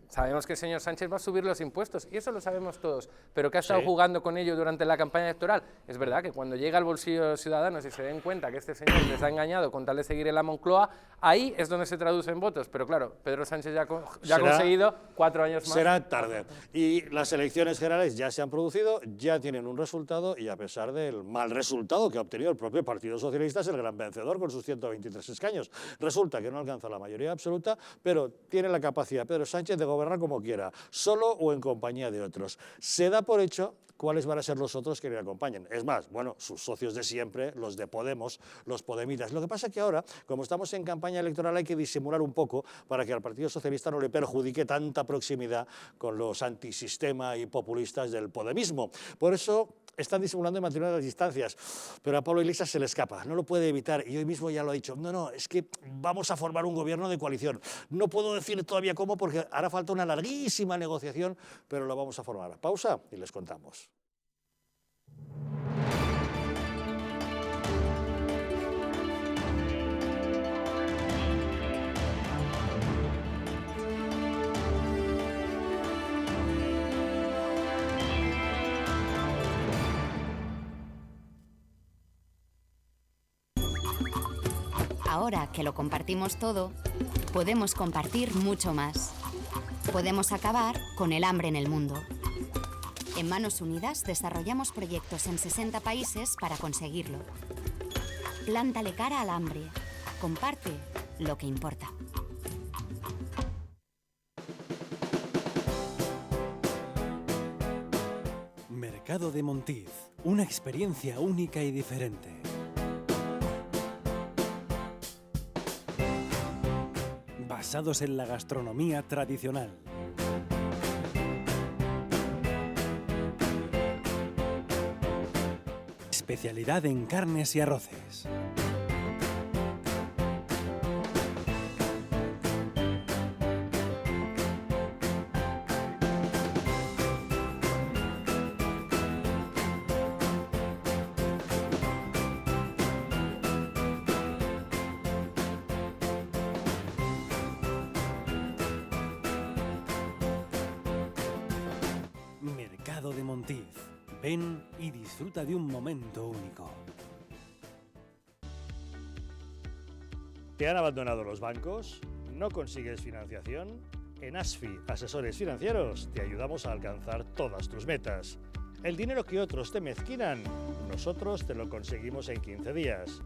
sabemos que el señor Sánchez va a subir los impuestos, y eso lo sabemos todos, pero que ha estado jugando con ello durante la campaña electoral. Es verdad que cuando llega al bolsillo de los ciudadanos y se den cuenta que este señor les ha engañado con tal de seguir en la Moncloa, ahí es donde se traduce en votos, pero claro, Pedro Sánchez ya ha conseguido 4 años más. Será tarde. Y las elecciones generales ya se han producido, ya tienen un resultado, y a pesar del mal resultado que ha obtenido el propio Partido Socialista, es el gran vencedor con sus 123 escaños. Resulta que no alcanza la mayoría absoluta, pero tiene la capacidad Pedro Sánchez de gobernar gobernar como quiera, solo o en compañía de otros. Se da por hecho cuáles van a ser los otros que le acompañen. Es más, bueno, sus socios de siempre, los de Podemos, los podemitas. Lo que pasa es que ahora, como estamos en campaña electoral, hay que disimular un poco para que al Partido Socialista no le perjudique tanta proximidad con los antisistema y populistas del podemismo. Por eso están disimulando y manteniendo las distancias, pero a Pablo Iglesias se le escapa, no lo puede evitar, y hoy mismo ya lo ha dicho. No, es que vamos a formar un gobierno de coalición. No puedo decir todavía cómo, porque hará falta una larguísima negociación, pero lo vamos a formar. Pausa y les contamos. Ahora que lo compartimos todo, podemos compartir mucho más. Podemos acabar con el hambre en el mundo. En Manos Unidas desarrollamos proyectos en 60 países para conseguirlo. Plántale cara al hambre. Comparte lo que importa. Mercado de Montiz, una experiencia única y diferente. Basados en la gastronomía tradicional. Especialidad en carnes y arroces. Mercado de Montiz. Ven y disfruta de un momento único. ¿Te han abandonado los bancos? ¿No consigues financiación? En ASFI, Asesores Financieros, te ayudamos a alcanzar todas tus metas. El dinero que otros te mezquinan, nosotros te lo conseguimos en 15 días.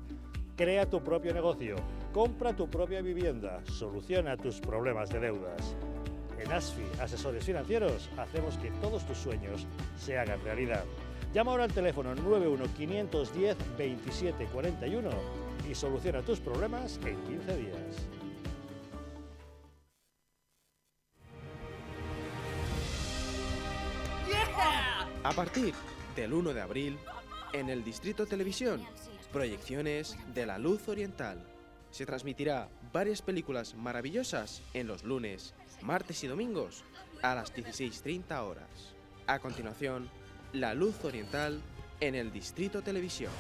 Crea tu propio negocio, compra tu propia vivienda, soluciona tus problemas de deudas. En ASFI, Asesores Financieros, hacemos que todos tus sueños se hagan realidad. Llama ahora al teléfono 91-510-2741 y soluciona tus problemas en 15 días. A partir del 1 de abril, en el Distrito Televisión, proyecciones de La Luz Oriental. Se transmitirá varias películas maravillosas en los lunes, martes y domingos a las 16:30 horas. A continuación, La Luz Oriental en el Distrito Televisión.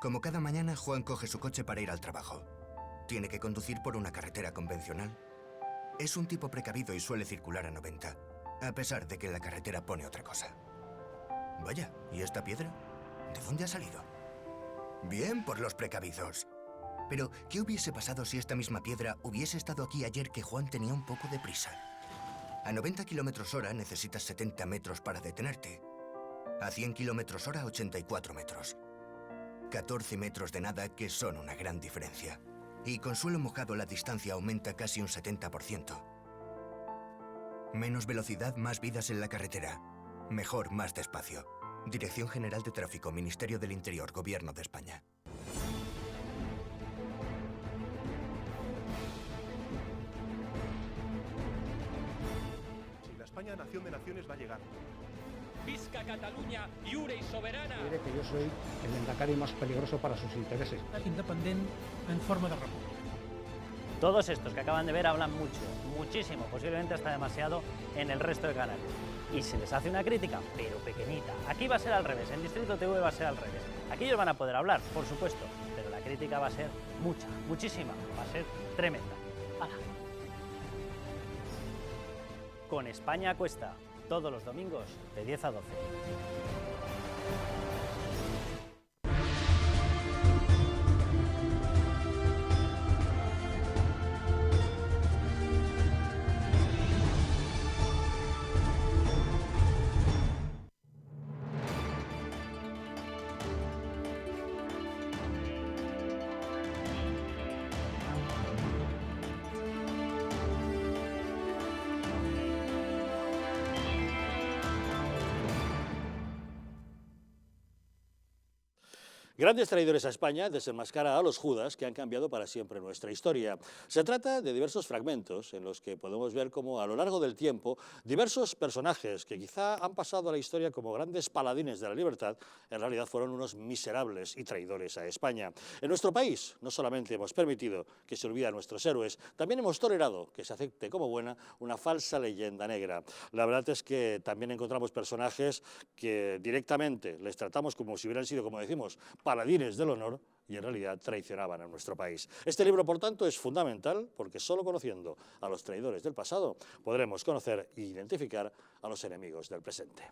Como cada mañana, Juan coge su coche para ir al trabajo. Tiene que conducir por una carretera convencional. Es un tipo precavido y suele circular a 90, a pesar de que la carretera pone otra cosa. Vaya, ¿y esta piedra? ¿De dónde ha salido? Bien por los precavidos. Pero, ¿qué hubiese pasado si esta misma piedra hubiese estado aquí ayer que Juan tenía un poco de prisa? A 90 km/h necesitas 70 metros para detenerte. A 100 km/h, 84 metros. 14 metros de nada que son una gran diferencia. Y con suelo mojado la distancia aumenta casi un 70%. Menos velocidad, más vidas en la carretera. Mejor, más despacio. Dirección General de Tráfico, Ministerio del Interior, Gobierno de España. Si la España nación de naciones va a llegar. Visca Catalunya, lliure y soberana. Diré que yo soy el lehendakari más peligroso para sus intereses. Independiente en forma de república. Todos estos que acaban de ver hablan mucho, muchísimo, posiblemente hasta demasiado en el resto de canales. Y se les hace una crítica, pero pequeñita. Aquí va a ser al revés, en Distrito TV va a ser al revés. Aquí ellos van a poder hablar, por supuesto, pero la crítica va a ser mucha, muchísima, va a ser tremenda. ¡Hala! Con España a cuesta. todos los domingos de 10 a 12. Grandes traidores a España desenmascara a los Judas que han cambiado para siempre nuestra historia. Se trata de diversos fragmentos en los que podemos ver cómo a lo largo del tiempo diversos personajes que quizá han pasado a la historia como grandes paladines de la libertad, en realidad fueron unos miserables y traidores a España. En nuestro país no solamente hemos permitido que se olviden a nuestros héroes, también hemos tolerado que se acepte como buena una falsa leyenda negra. La verdad es que también encontramos personajes que directamente les tratamos como si hubieran sido, como decimos, paladines del honor y en realidad traicionaban a nuestro país. Este libro, por tanto, es fundamental porque solo conociendo a los traidores del pasado podremos conocer e identificar a los enemigos del presente.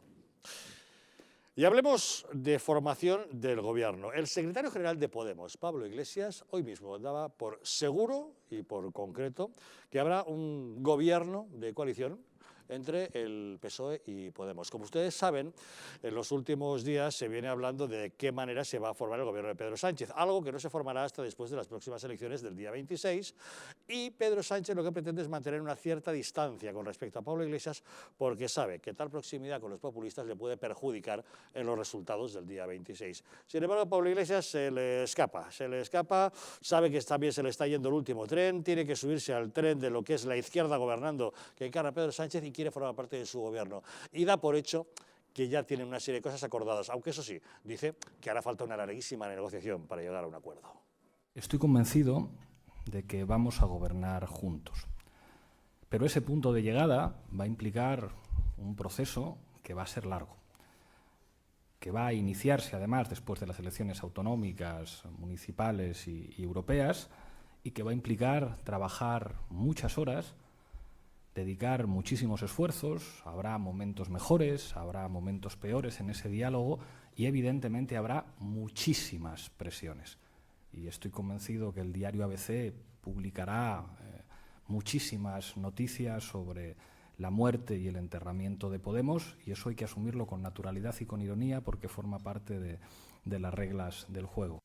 Y hablemos de formación del gobierno. El secretario general de Podemos, Pablo Iglesias, hoy mismo daba por seguro y por concreto que habrá un gobierno de coalición entre el PSOE y Podemos. Como ustedes saben, en los últimos días se viene hablando de qué manera se va a formar el gobierno de Pedro Sánchez, algo que no se formará hasta después de las próximas elecciones del día 26, y Pedro Sánchez lo que pretende es mantener una cierta distancia con respecto a Pablo Iglesias porque sabe que tal proximidad con los populistas le puede perjudicar en los resultados del día 26. Sin embargo, a Pablo Iglesias se le escapa, sabe que también se le está yendo el último tren, tiene que subirse al tren de lo que es la izquierda gobernando que encarna Pedro Sánchez y quiere formar parte de su gobierno, y da por hecho que ya tienen una serie de cosas acordadas, aunque eso sí, dice que hará falta una larguísima negociación para llegar a un acuerdo. Estoy convencido de que vamos a gobernar juntos, pero ese punto de llegada va a implicar un proceso que va a ser largo, que va a iniciarse además después de las elecciones autonómicas, municipales y europeas, y que va a implicar trabajar muchas horas, dedicar muchísimos esfuerzos, habrá momentos mejores, habrá momentos peores en ese diálogo y evidentemente habrá muchísimas presiones. Y estoy convencido que el diario ABC publicará muchísimas noticias sobre la muerte y el enterramiento de Podemos, y eso hay que asumirlo con naturalidad y con ironía porque forma parte de las reglas del juego.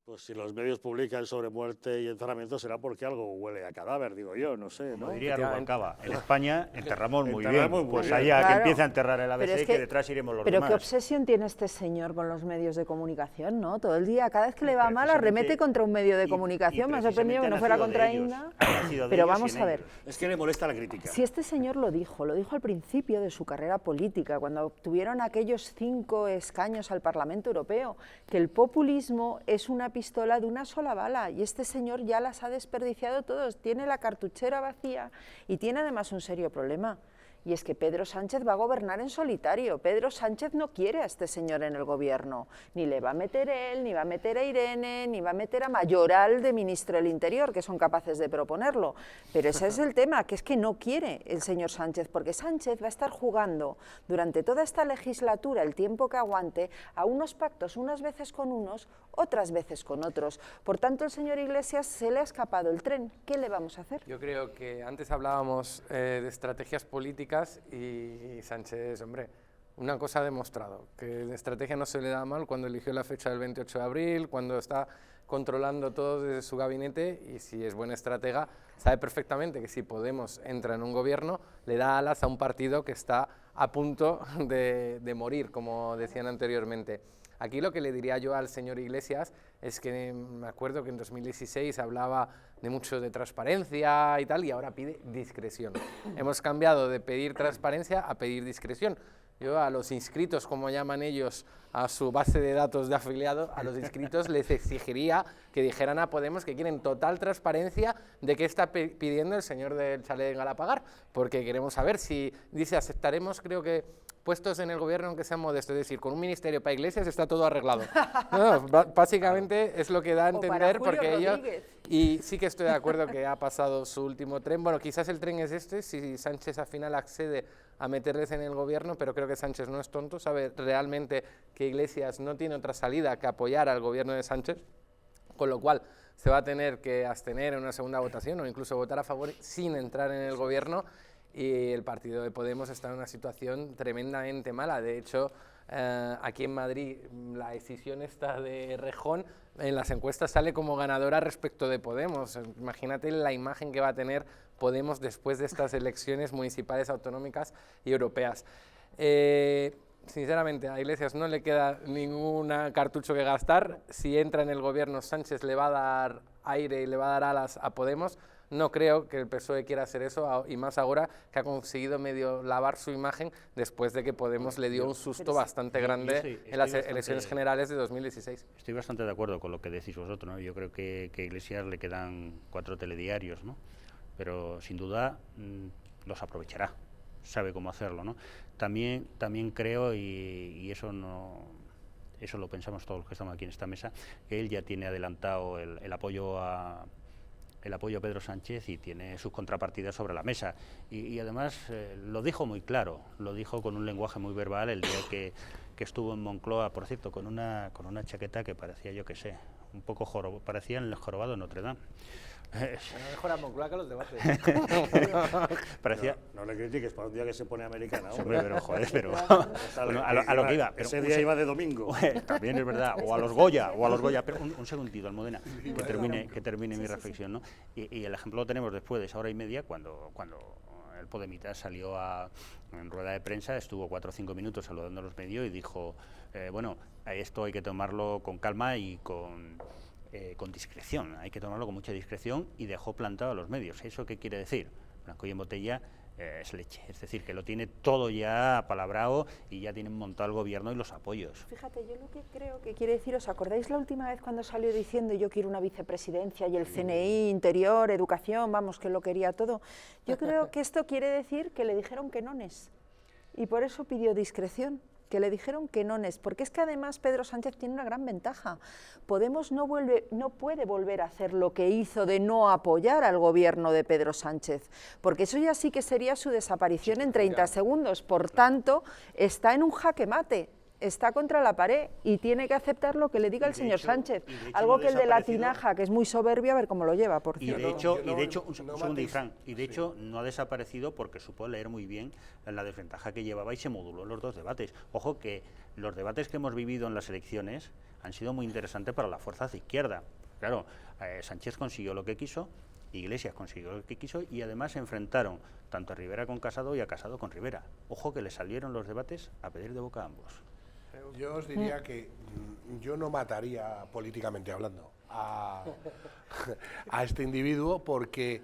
Pues si los medios publican sobre muerte y enterramiento será porque algo huele a cadáver, digo yo, no sé, ¿no? Como diría Rubalcaba, en España enterramos muy bien, Enterramos muy pues bien. allá Claro. que empieza a enterrar el ABC Pero es que detrás iremos los pero demás. qué obsesión tiene este señor con los medios de comunicación, ¿no? Todo el día, cada vez que le va mal, arremete contra un medio de comunicación. Me ha sorprendido que no fuera contra Inda. Pero vamos a ver. Es que le molesta la crítica. Si este señor lo dijo al principio de su carrera política, cuando obtuvieron aquellos 5 escaños al Parlamento Europeo, que el populismo es una pistola de una sola bala, y este señor ya las ha desperdiciado todos, tiene la cartuchera vacía y tiene además un serio problema. Y es que Pedro Sánchez va a gobernar en solitario. Pedro Sánchez no quiere a este señor en el gobierno. Ni le va a meter él, ni va a meter a Irene, ni va a meter a Mayoral de ministro del Interior, que son capaces de proponerlo. Pero ese es el tema, que es que no quiere el señor Sánchez, porque Sánchez va a estar jugando durante toda esta legislatura, el tiempo que aguante, a unos pactos, unas veces con unos, otras veces con otros. Por tanto, el señor Iglesias se le ha escapado el tren. ¿Qué le vamos a hacer? Yo creo que antes hablábamos de estrategias políticas y Sánchez, hombre, una cosa ha demostrado, que la estrategia no se le da mal cuando eligió la fecha del 28 de abril, cuando está controlando todo desde su gabinete, y si es buen estratega, sabe perfectamente que si Podemos entra en un gobierno, le da alas a un partido que está a punto de morir, como decían anteriormente. Aquí lo que le diría yo al señor Iglesias es que me acuerdo que en 2016 hablaba de mucho de transparencia y tal, y ahora pide discreción. Hemos cambiado de pedir transparencia a pedir discreción. Yo a los inscritos, como llaman ellos, a su base de datos de afiliados, a los inscritos les exigiría que dijeran a Podemos que quieren total transparencia de qué está pidiendo el señor del chalet en Galapagar, porque queremos saber si, dice, aceptaremos, creo que, puestos en el gobierno aunque sean modestos, es decir, con un ministerio para Iglesias está todo arreglado. No, básicamente es lo que da a entender, porque ellos... Y sí que estoy de acuerdo que ha pasado su último tren. Bueno, quizás el tren es este, si Sánchez al final accede a meterles en el gobierno, pero creo que Sánchez no es tonto, sabe realmente que Iglesias no tiene otra salida que apoyar al gobierno de Sánchez, con lo cual se va a tener que abstener en una segunda votación o incluso votar a favor sin entrar en el gobierno, y el partido de Podemos está en una situación tremendamente mala. De hecho, aquí en Madrid la decisión esta de Rejón en las encuestas sale como ganadora respecto de Podemos. Imagínate la imagen que va a tener Podemos después de estas elecciones municipales, autonómicas y europeas. Sinceramente, a Iglesias no le queda ningún cartucho que gastar. Si entra en el gobierno, Sánchez le va a dar aire y le va a dar alas a Podemos. No creo que el PSOE quiera hacer eso, y más ahora que ha conseguido medio lavar su imagen después de que Podemos le dio un susto bastante grande en las elecciones generales de 2016. Estoy bastante de acuerdo con lo que decís vosotros, ¿no? Yo creo que a Iglesias le quedan 4 telediarios, ¿no? Pero sin duda los aprovechará, sabe cómo hacerlo, ¿no? También creo, y eso lo pensamos todos los que estamos aquí en esta mesa, que él ya tiene adelantado el apoyo a Pedro Sánchez y tiene sus contrapartidas sobre la mesa. Y además lo dijo muy claro, lo dijo con un lenguaje muy verbal el día que estuvo en Moncloa, por cierto, con una chaqueta que parecía, yo qué sé, un poco parecía el jorobado de Notre Dame. Mejor a Moncloa que los debates. Parecía... No le critiques para un día que se pone americana. Hombre, pero joder, bueno, a lo que iba. Pero ese día iba de domingo. También es verdad, o a los Goya, pero un segundito, Almudena, que termine mi reflexión, ¿no? Y el ejemplo lo tenemos después de esa hora y media, cuando el Podemita salió en rueda de prensa, estuvo 4 o 5 minutos saludando a los medios y dijo, bueno, esto hay que tomarlo con calma y con discreción, hay que tomarlo con mucha discreción, y dejó plantado a los medios. ¿Eso qué quiere decir? Blanco y en botella es leche, es decir, que lo tiene todo ya apalabrado y ya tienen montado el gobierno y los apoyos. Fíjate, yo lo que creo que quiere decir, ¿os acordáis la última vez cuando salió diciendo yo quiero una vicepresidencia y el CNI, Interior, Educación, vamos, que lo quería todo? Yo creo que esto quiere decir que le dijeron que nones, y por eso pidió discreción, que le dijeron que nones, porque es que además Pedro Sánchez tiene una gran ventaja. Podemos no puede volver a hacer lo que hizo de no apoyar al gobierno de Pedro Sánchez, porque eso ya sí que sería su desaparición en 30 segundos. Por tanto, está en un jaque mate, está contra la pared y tiene que aceptar lo que le diga el señor Sánchez. Algo que el de la tinaja, que es muy soberbio, a ver cómo lo lleva, por cierto. Y de hecho, un segundo, Fran, y de hecho no ha desaparecido porque supo leer muy bien la desventaja que llevaba y se moduló en los 2 debates. Ojo que los debates que hemos vivido en las elecciones han sido muy interesantes para la fuerza de izquierda. Claro, Sánchez consiguió lo que quiso, Iglesias consiguió lo que quiso, y además se enfrentaron tanto a Rivera con Casado y a Casado con Rivera. Ojo que le salieron los debates a pedir de boca a ambos. Yo os diría que yo no mataría, políticamente hablando, a este individuo porque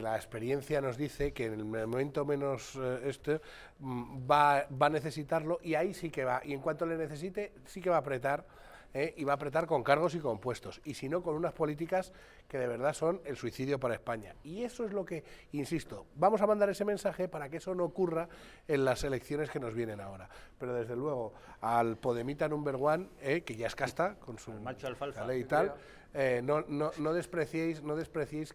la experiencia nos dice que en el momento menos va a necesitarlo, y ahí sí que va, y en cuanto le necesite sí que va a apretar, y va a apretar con cargos y con puestos, y si no con unas políticas que de verdad son el suicidio para España. Y eso es lo que, insisto, vamos a mandar ese mensaje para que eso no ocurra en las elecciones que nos vienen ahora. Pero desde luego al Podemita number one, que ya es casta con su macho alfalfa ley y tal, no despreciéis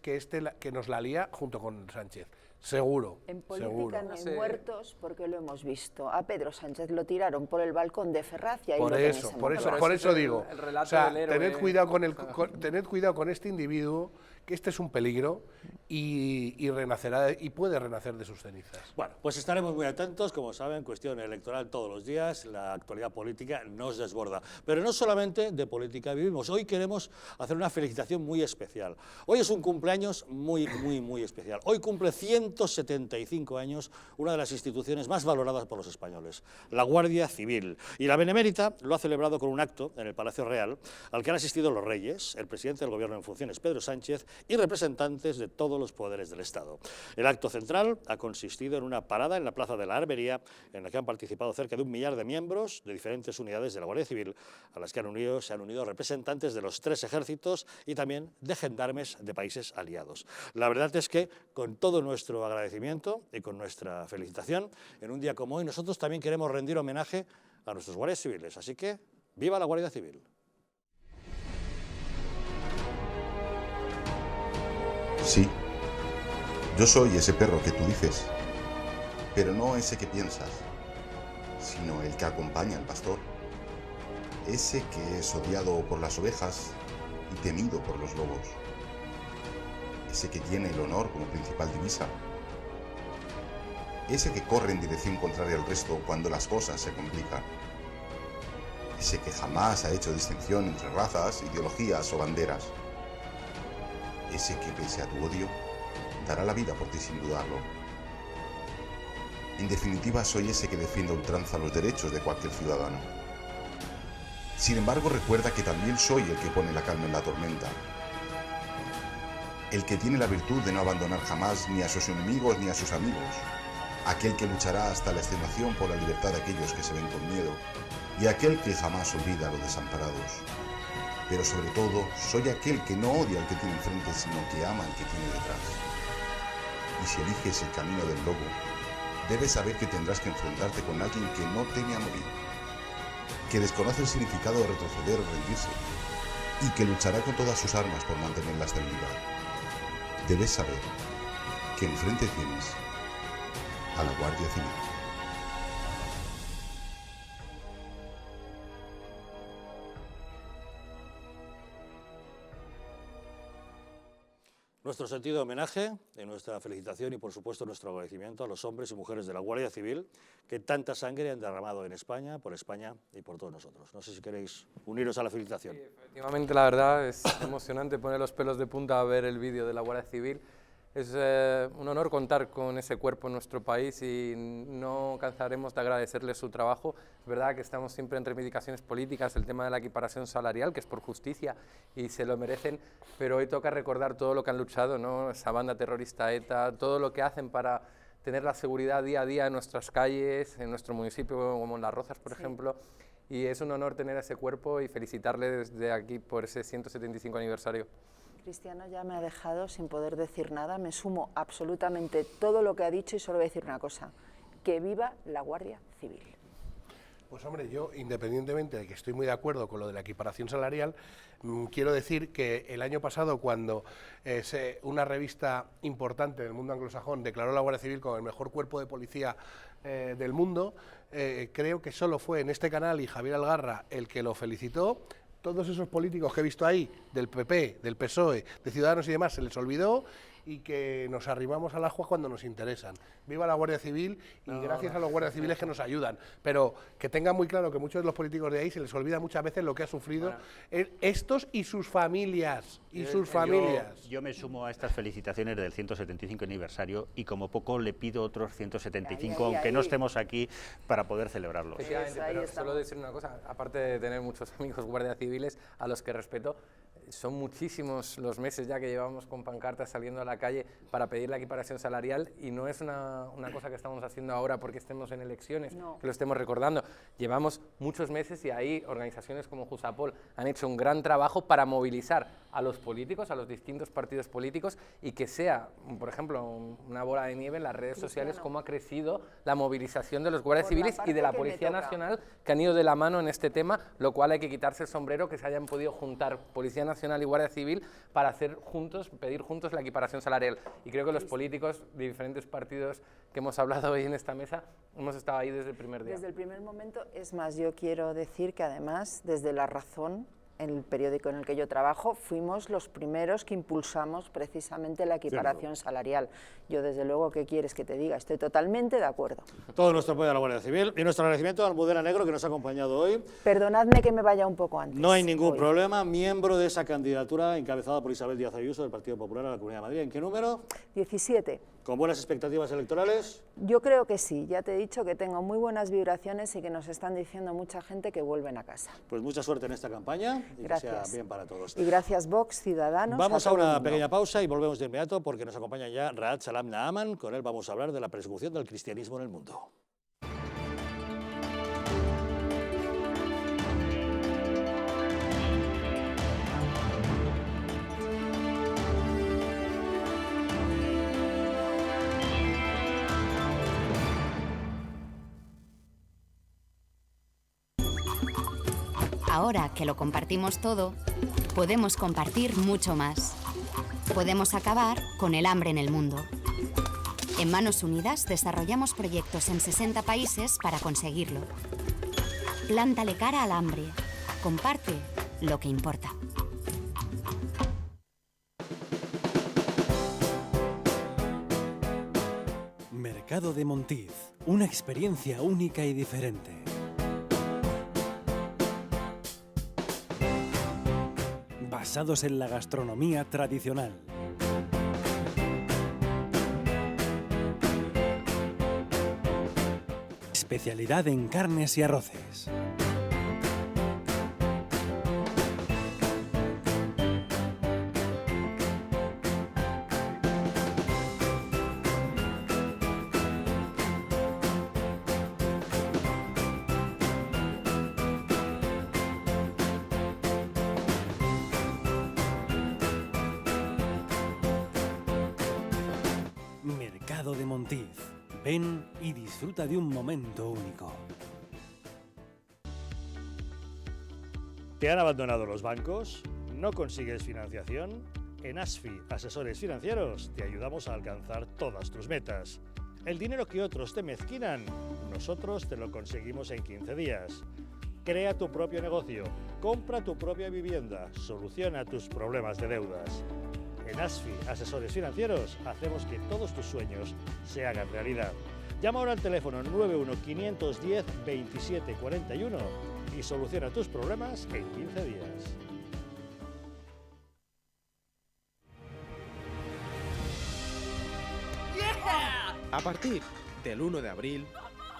que nos la lía junto con Sánchez. Seguro. En política seguro. no hay muertos, porque lo hemos visto. A Pedro Sánchez lo tiraron por el balcón de Ferraz y ahí por eso digo. O sea, tened cuidado con este individuo, que este es un peligro, y renacerá, y puede renacer de sus cenizas. Bueno, pues estaremos muy atentos, como saben, cuestión electoral todos los días, la actualidad política nos desborda. Pero no solamente de política vivimos, hoy queremos hacer una felicitación muy especial. Hoy es un cumpleaños muy especial. Hoy cumple 175 años una de las instituciones más valoradas por los españoles, la Guardia Civil. Y la Benemérita lo ha celebrado con un acto en el Palacio Real, al que han asistido los reyes, el presidente del Gobierno en funciones, Pedro Sánchez, y representantes de todos los poderes del Estado. El acto central ha consistido en una parada en la Plaza de la Armería, en la que han participado cerca de 1 millar de miembros de diferentes unidades de la Guardia Civil, a las que se han unido representantes de los 3 ejércitos y también de gendarmes de países aliados. La verdad es que, con todo nuestro agradecimiento y con nuestra felicitación, en un día como hoy nosotros también queremos rendir homenaje a nuestros guardias civiles. Así que, ¡viva la Guardia Civil! Sí, yo soy ese perro que tú dices. pero no ese que piensas, sino el que acompaña al pastor, ese que es odiado por las ovejas y temido por los lobos, ese que tiene el honor como principal divisa, ese que corre en dirección contraria al resto cuando las cosas se complican, ese que jamás ha hecho distinción entre razas, ideologías o banderas, ese que pese a tu odio dará la vida por ti sin dudarlo. En definitiva, soy ese que defiende a ultranza los derechos de cualquier ciudadano. Sin embargo, recuerda que también soy el que pone la calma en la tormenta, el que tiene la virtud de no abandonar jamás ni a sus enemigos ni a sus amigos, aquel que luchará hasta la extenuación por la libertad de aquellos que se ven con miedo, y aquel que jamás olvida a los desamparados. Pero sobre todo, soy aquel que no odia al que tiene enfrente, sino que ama al que tiene detrás. Y si eliges el camino del lobo, debes saber que tendrás que enfrentarte con alguien que no teme a morir, que desconoce el significado de retroceder o rendirse, y que luchará con todas sus armas por mantener la estabilidad. Debes saber que enfrente tienes a la Guardia Civil. Nuestro sentido de homenaje y nuestra felicitación y, por supuesto, nuestro agradecimiento a los hombres y mujeres de la Guardia Civil que tanta sangre han derramado en España y por todos nosotros. No sé si queréis uniros a la felicitación. Sí, efectivamente, la verdad es emocionante poner los pelos de punta a ver el vídeo de la Guardia Civil. Es un honor contar con ese cuerpo en nuestro país y no cansaremos de agradecerles su trabajo. Es verdad que estamos siempre en reivindicaciones políticas, el tema de la equiparación salarial, que es por justicia y se lo merecen, pero hoy toca recordar todo lo que han luchado, ¿no? Esa banda terrorista ETA, todo lo que hacen para tener la seguridad día a día en nuestras calles, en nuestro municipio, como en Las Rozas, por ejemplo. Y es un honor tener ese cuerpo y felicitarle desde aquí por ese 175 aniversario. Cristiano ya me ha dejado sin poder decir nada, me sumo absolutamente todo lo que ha dicho y solo voy a decir una cosa, que viva la Guardia Civil. Pues hombre, yo, independientemente de que estoy muy de acuerdo con lo de la equiparación salarial, quiero decir que el año pasado, cuando una revista importante del mundo anglosajón declaró a la Guardia Civil como el mejor cuerpo de policía del mundo, creo que solo fue en este canal y Javier Algarra el que lo felicitó. Todos esos políticos que he visto ahí, del PP, del PSOE, de Ciudadanos y demás, se les olvidó y que nos arrimamos al ajo cuando nos interesan. Viva la Guardia Civil y gracias a los guardias civiles que nos ayudan. Pero que tengan muy claro que muchos de los políticos de ahí se les olvida muchas veces lo que ha sufrido estos y sus familias. Yo me sumo a estas felicitaciones del 175 aniversario y como poco le pido otros 175, aunque no estestemos aquí, para poder celebrarlos. Efectivamente, pero solo decir una cosa, aparte de tener muchos amigos guardias civiles a los que respeto, son muchísimos los meses ya que llevamos con pancartas saliendo a la calle para pedir la equiparación salarial y no es una cosa que estamos haciendo ahora porque estemos en elecciones, que lo estemos recordando. Llevamos muchos meses y ahí organizaciones como Jusapol han hecho un gran trabajo para movilizar a los políticos, a los distintos partidos políticos y que sea, por ejemplo, una bola de nieve en las redes sociales cómo ha crecido la movilización de los guardias civiles y de la Policía Nacional que han ido de la mano en este tema, lo cual hay que quitarse el sombrero que se hayan podido juntar Policía Nacional y Guardia Civil para pedir juntos la equiparación salarial. Y creo que los políticos de diferentes partidos que hemos hablado hoy en esta mesa hemos estado ahí desde el primer día. Desde el primer momento, es más, yo quiero decir que además, desde La Razón, en el periódico en el que yo trabajo, fuimos los primeros que impulsamos precisamente la equiparación salarial. Yo, desde luego, ¿qué quieres que te diga? Estoy totalmente de acuerdo. Todo nuestro apoyo a la Guardia Civil y nuestro agradecimiento a Almudena Negro, que nos ha acompañado hoy. Perdonadme que me vaya un poco antes. No hay ningún problema, miembro de esa candidatura encabezada por Isabel Díaz Ayuso del Partido Popular a la Comunidad de Madrid. ¿En qué número? 17. ¿Con buenas expectativas electorales? Yo creo que sí, ya te he dicho que tengo muy buenas vibraciones y que nos están diciendo mucha gente que vuelven a casa. Pues mucha suerte en esta campaña y gracias. Que sea bien para todos. Y gracias Vox, Ciudadanos. Vamos a una pequeña pausa y volvemos de inmediato porque nos acompaña ya Raad Salam Naaman. Con él vamos a hablar de la persecución del cristianismo en el mundo. Ahora que lo compartimos todo, podemos compartir mucho más. Podemos acabar con el hambre en el mundo. En Manos Unidas desarrollamos proyectos en 60 países para conseguirlo. Plántale cara al hambre. Comparte lo que importa. Mercado de Montiz, una experiencia única y diferente. Basados en la gastronomía tradicional. Especialidad en carnes y arroces. Mercado de Montiz. Ven y disfruta de un momento único. ¿Te han abandonado los bancos? ¿No consigues financiación? En ASFI, Asesores Financieros, te ayudamos a alcanzar todas tus metas. El dinero que otros te mezquinan, nosotros te lo conseguimos en 15 días. Crea tu propio negocio, compra tu propia vivienda, soluciona tus problemas de deudas. En ASFI, Asesores Financieros, hacemos que todos tus sueños se hagan realidad. Llama ahora al teléfono 91-510-2741 y soluciona tus problemas en 15 días. A partir del 1 de abril,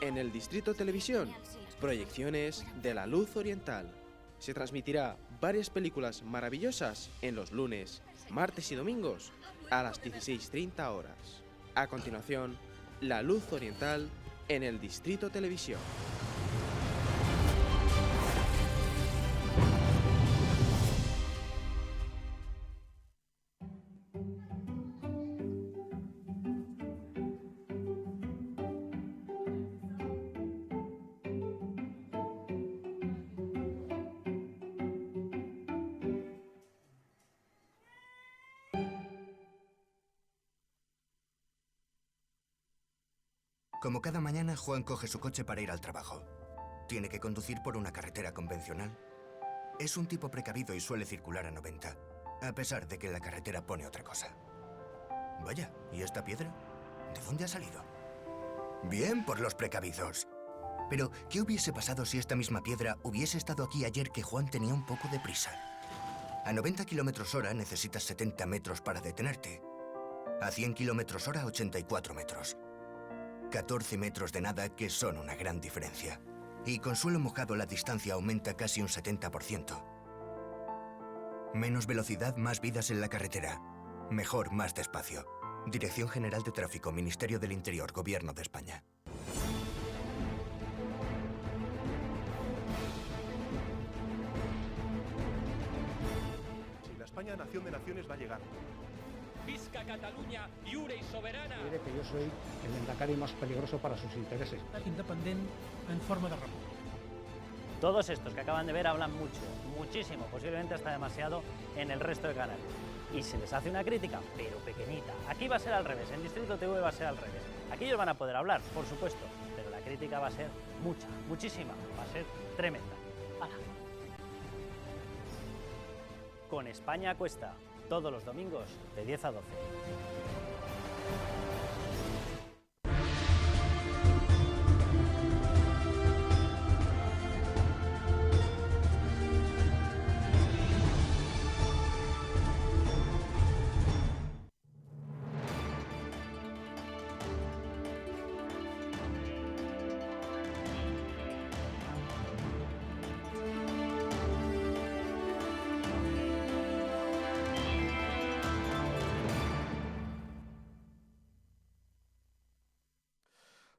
en el Distrito Televisión, proyecciones de La Luz Oriental. Se transmitirá varias películas maravillosas en los lunes, martes y domingos a las 16:30 horas. A continuación, La Luz Oriental en el Distrito Televisión. Como cada mañana, Juan coge su coche para ir al trabajo. Tiene que conducir por una carretera convencional. Es un tipo precavido y suele circular a 90, a pesar de que la carretera pone otra cosa. Vaya, ¿y esta piedra? ¿De dónde ha salido? Bien por los precavidos. Pero, ¿qué hubiese pasado si esta misma piedra hubiese estado aquí ayer que Juan tenía un poco de prisa? A 90 km/h necesitas 70 metros para detenerte. A 100 km/h, 84 metros. 14 metros de nada que son una gran diferencia. Y con suelo mojado la distancia aumenta casi un 70%. Menos velocidad, más vidas en la carretera. Mejor, más despacio. Dirección General de Tráfico, Ministerio del Interior, Gobierno de España. Si la España nación de naciones va a llegar. Visca Catalunya, lliure y soberana. Diré que yo soy el Lehendakari más peligroso para sus intereses. Independent en forma de república. Todos estos que acaban de ver hablan mucho, muchísimo, posiblemente hasta demasiado en el resto de canales. Y se les hace una crítica, pero pequeñita. Aquí va a ser al revés, en Distrito TV va a ser al revés. Aquí ellos van a poder hablar, por supuesto, pero la crítica va a ser mucha, muchísima, va a ser tremenda. ¡Hala! Con España a cuesta, todos los domingos de 10 a 12.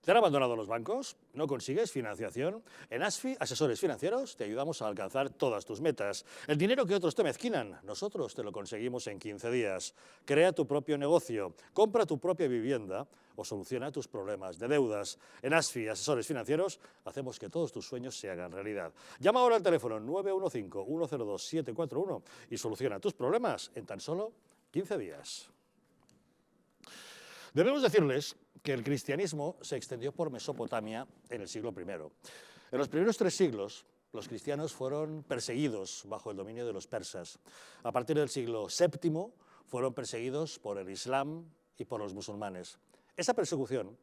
¿Te han abandonado los bancos? ¿No consigues financiación? En ASFI, Asesores Financieros, te ayudamos a alcanzar todas tus metas. El dinero que otros te mezquinan, nosotros te lo conseguimos en 15 días. Crea tu propio negocio, compra tu propia vivienda o soluciona tus problemas de deudas. En ASFI, Asesores Financieros, hacemos que todos tus sueños se hagan realidad. Llama ahora al teléfono 915-102-741 y soluciona tus problemas en tan solo 15 días. Debemos decirles que el cristianismo se extendió por Mesopotamia en el siglo I. En los primeros 3 siglos, los cristianos fueron perseguidos bajo el dominio de los persas. A partir del siglo VII fueron perseguidos por el Islam y por los musulmanes. Esa persecución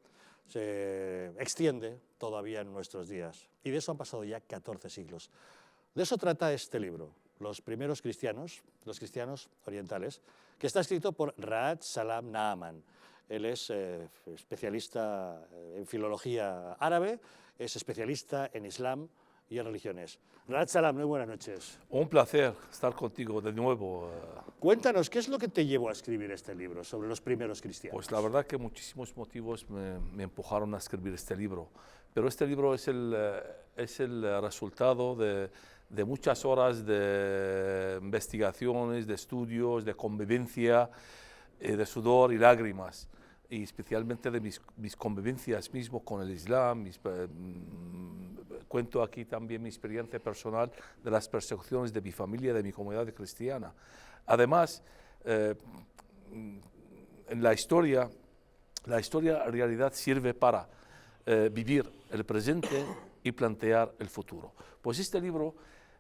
se extiende todavía en nuestros días y de eso han pasado ya 14 siglos. De eso trata este libro, Los primeros cristianos, los cristianos orientales, que está escrito por Raad Salam Naaman. Él es especialista en filología árabe, es especialista en Islam y en religiones. Raad Salam, muy buenas noches. Un placer estar contigo de nuevo. Cuéntanos, ¿qué es lo que te llevó a escribir este libro sobre los primeros cristianos? Pues la verdad que muchísimos motivos me empujaron a escribir este libro, pero este libro es el resultado de muchas horas de investigaciones, de estudios, de convivencia, de sudor y lágrimas, y especialmente de mis convivencias mismo con el Islam. Cuento aquí también mi experiencia personal de las persecuciones de mi familia, de mi comunidad cristiana. Además, en la historia en realidad sirve para vivir el presente y plantear el futuro. Pues este libro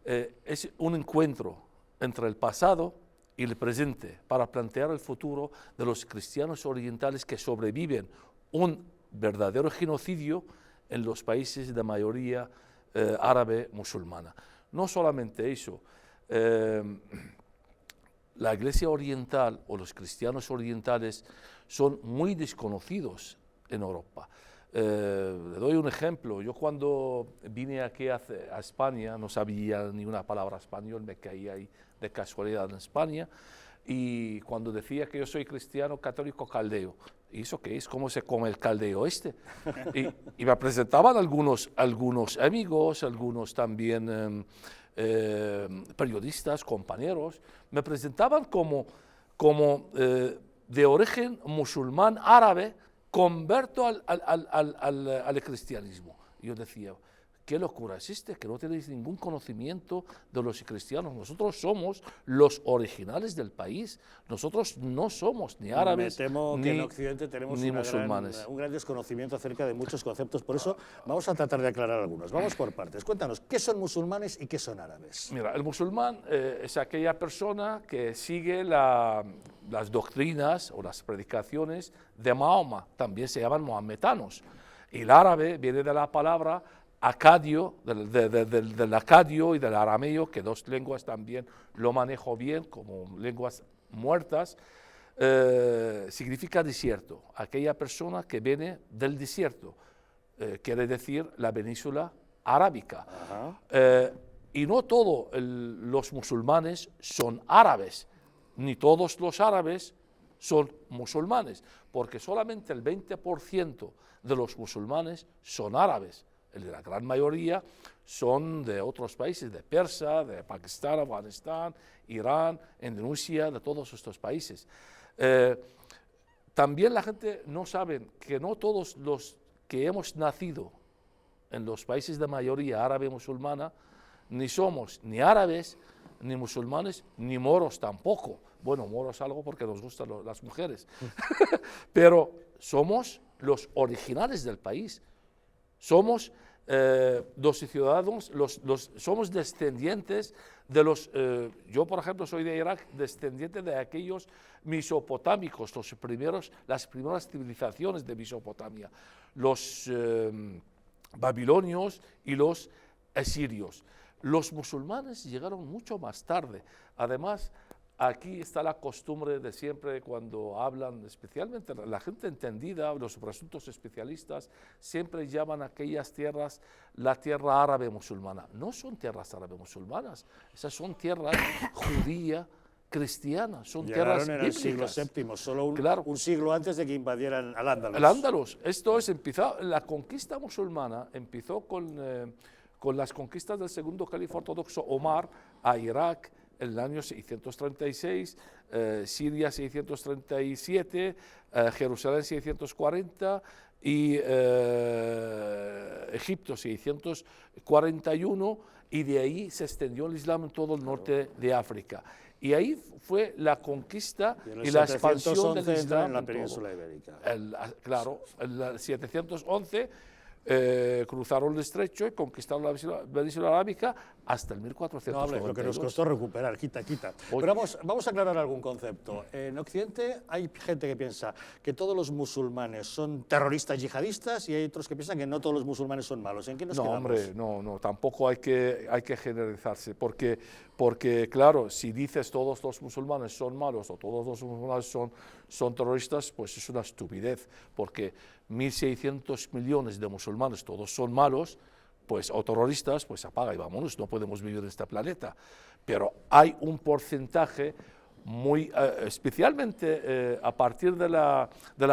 es un encuentro entre el pasado y el presente para plantear el futuro de los cristianos orientales que sobreviven un verdadero genocidio en los países de mayoría árabe musulmana. No solamente eso, la Iglesia oriental o los cristianos orientales son muy desconocidos en Europa. Le doy un ejemplo. Yo cuando vine aquí a España no sabía ni una palabra español, me caí ahí de casualidad en España, y cuando decía que yo soy cristiano católico caldeo, ¿y eso qué es? ¿Cómo se come el caldeo este? Y me presentaban algunos amigos, algunos también periodistas, compañeros, me presentaban como de origen musulmán árabe, converto al cristianismo. Y yo decía, ¿qué locura es esta? Que no tenéis ningún conocimiento de los cristianos. Nosotros somos los originales del país. Nosotros no somos ni árabes Me temo ni, que en Occidente tenemos ni musulmanes. un gran desconocimiento acerca de muchos conceptos. Por eso vamos a tratar de aclarar algunos. Vamos por partes. Cuéntanos, ¿qué son musulmanes y qué son árabes? Mira, el musulmán es aquella persona que sigue las doctrinas o las predicaciones de Mahoma. También se llaman mohametanos. Y el árabe viene de la palabra acadio, del acadio y del arameo, que 2 lenguas también lo manejo bien como lenguas muertas. Significa desierto, aquella persona que viene del desierto, quiere decir la península arábica. Y no todos los musulmanes son árabes, ni todos los árabes son musulmanes, porque solamente el 20% de los musulmanes son árabes. La gran mayoría son de otros países, de Persia, de Pakistán, Afganistán, Irán, Indonesia, de todos estos países. También la gente no sabe que no todos los que hemos nacido en los países de mayoría árabe musulmana, ni somos ni árabes, ni musulmanes, ni moros tampoco. Bueno, moros algo porque nos gustan las mujeres. Pero somos los originales del país. Somos los ciudadanos, somos descendientes de los... yo, por ejemplo, soy de Irak, descendiente de aquellos mesopotámicos, las primeras civilizaciones de Mesopotamia, los babilonios y los asirios. Los musulmanes llegaron mucho más tarde. Además, aquí está la costumbre de siempre cuando hablan, especialmente la gente entendida, los presuntos especialistas, siempre llaman a aquellas tierras la tierra árabe musulmana. No son tierras árabe musulmanas, esas son tierras judía, cristianas, son tierras en el siglo VII, solo un siglo antes de que invadieran al Andalus. El Andalus, esto es, la conquista musulmana empezó con las conquistas del segundo califa ortodoxo Omar a Irak, en el año 636, Siria 637, Jerusalén 640 y Egipto 641, y de ahí se extendió el Islam en todo el norte de África. Y ahí fue la conquista Y en el y la expansión del 711 entra Islam en la en todo. península ibérica. Claro, en el 711 cruzaron el estrecho y conquistaron la península arábica hasta el 1492. No hables, lo que nos costó recuperar, quita. Pero vamos a aclarar algún concepto. En Occidente hay gente que piensa que todos los musulmanes son terroristas yihadistas y hay otros que piensan que no todos los musulmanes son malos. ¿En qué nos quedamos? Hombre, no, tampoco hay que generalizarse, porque claro, si dices todos los musulmanes son malos o todos los musulmanes son terroristas, pues es una estupidez, porque 1.600 millones de musulmanes, todos son malos, pues, o terroristas, pues apaga y vámonos, no podemos vivir en este planeta. Pero hay un porcentaje muy, especialmente a partir de la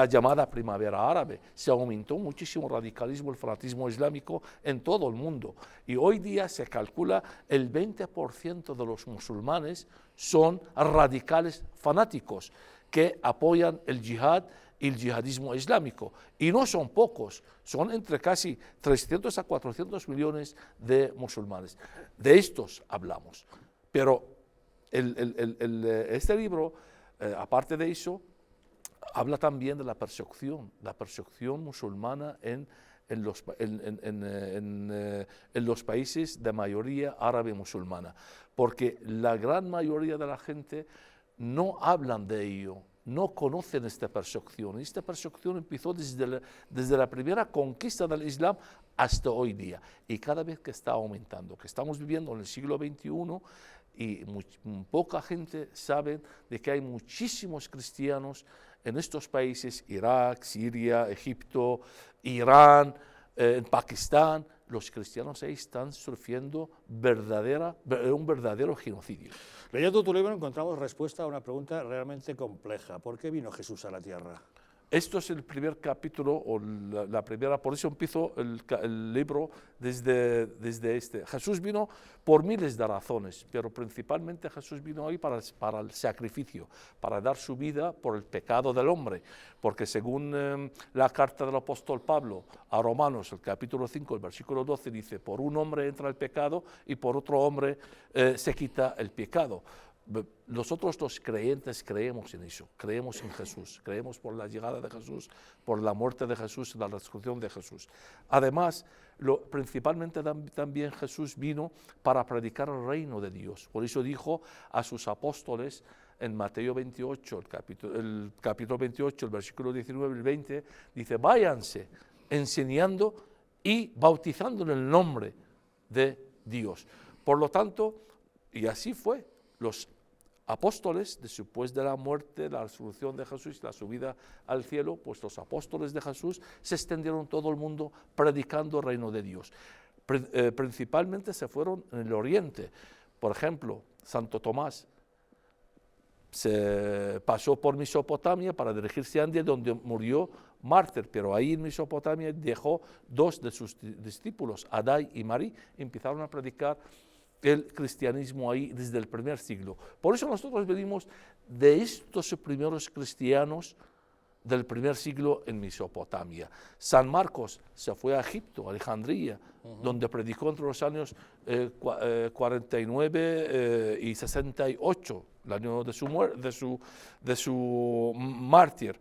llamada primavera árabe, se aumentó muchísimo el radicalismo, el fanatismo islámico en todo el mundo. Y hoy día se calcula el 20% de los musulmanes son radicales fanáticos que apoyan el yihad y el yihadismo islámico. Y no son pocos, son entre casi 300 a 400 millones de musulmanes. De estos hablamos. Pero este libro, aparte de eso, habla también de la persecución musulmana en los países de mayoría árabe musulmana. Porque la gran mayoría de la gente no hablan de ello, no conocen esta persecución. Esta persecución empezó desde la primera conquista del Islam hasta hoy día, y cada vez que está aumentando, que estamos viviendo en el siglo XXI, y poca gente sabe de que hay muchísimos cristianos en estos países, Irak, Siria, Egipto, Irán, en Pakistán. Los cristianos ahí están sufriendo un verdadero genocidio. Leyendo tu libro encontramos respuesta a una pregunta realmente compleja. ¿Por qué vino Jesús a la tierra? Esto es el primer capítulo, o la primera, por eso empiezo el libro desde este. Jesús vino por miles de razones, pero principalmente Jesús vino ahí para el sacrificio, para dar su vida por el pecado del hombre, porque según la carta del apóstol Pablo a Romanos, el capítulo 5, el versículo 12, dice, por un hombre entra el pecado y por otro hombre se quita el pecado. Nosotros los creyentes creemos en eso, creemos en Jesús, creemos por la llegada de Jesús, por la muerte de Jesús, la resurrección de Jesús. Además, principalmente también Jesús vino para predicar el reino de Dios. Por eso dijo a sus apóstoles en Mateo 28, el capítulo 28, el versículo 19 y 20, dice, váyanse enseñando y bautizando en el nombre de Dios. Por lo tanto, y así fue, los apóstoles, después de la muerte, la resurrección de Jesús y la subida al cielo, pues los apóstoles de Jesús se extendieron todo el mundo predicando el reino de Dios. Principalmente se fueron en el oriente. Por ejemplo, Santo Tomás se pasó por Mesopotamia para dirigirse a India, donde murió mártir, pero ahí en Mesopotamia dejó dos de sus discípulos, Adai y Marí, empezaron a predicar el cristianismo ahí desde el primer siglo. Por eso nosotros venimos de estos primeros cristianos del primer siglo en Mesopotamia. San Marcos se fue a Egipto, a Alejandría, donde predicó entre los años 49 y 68, el año de su mártir.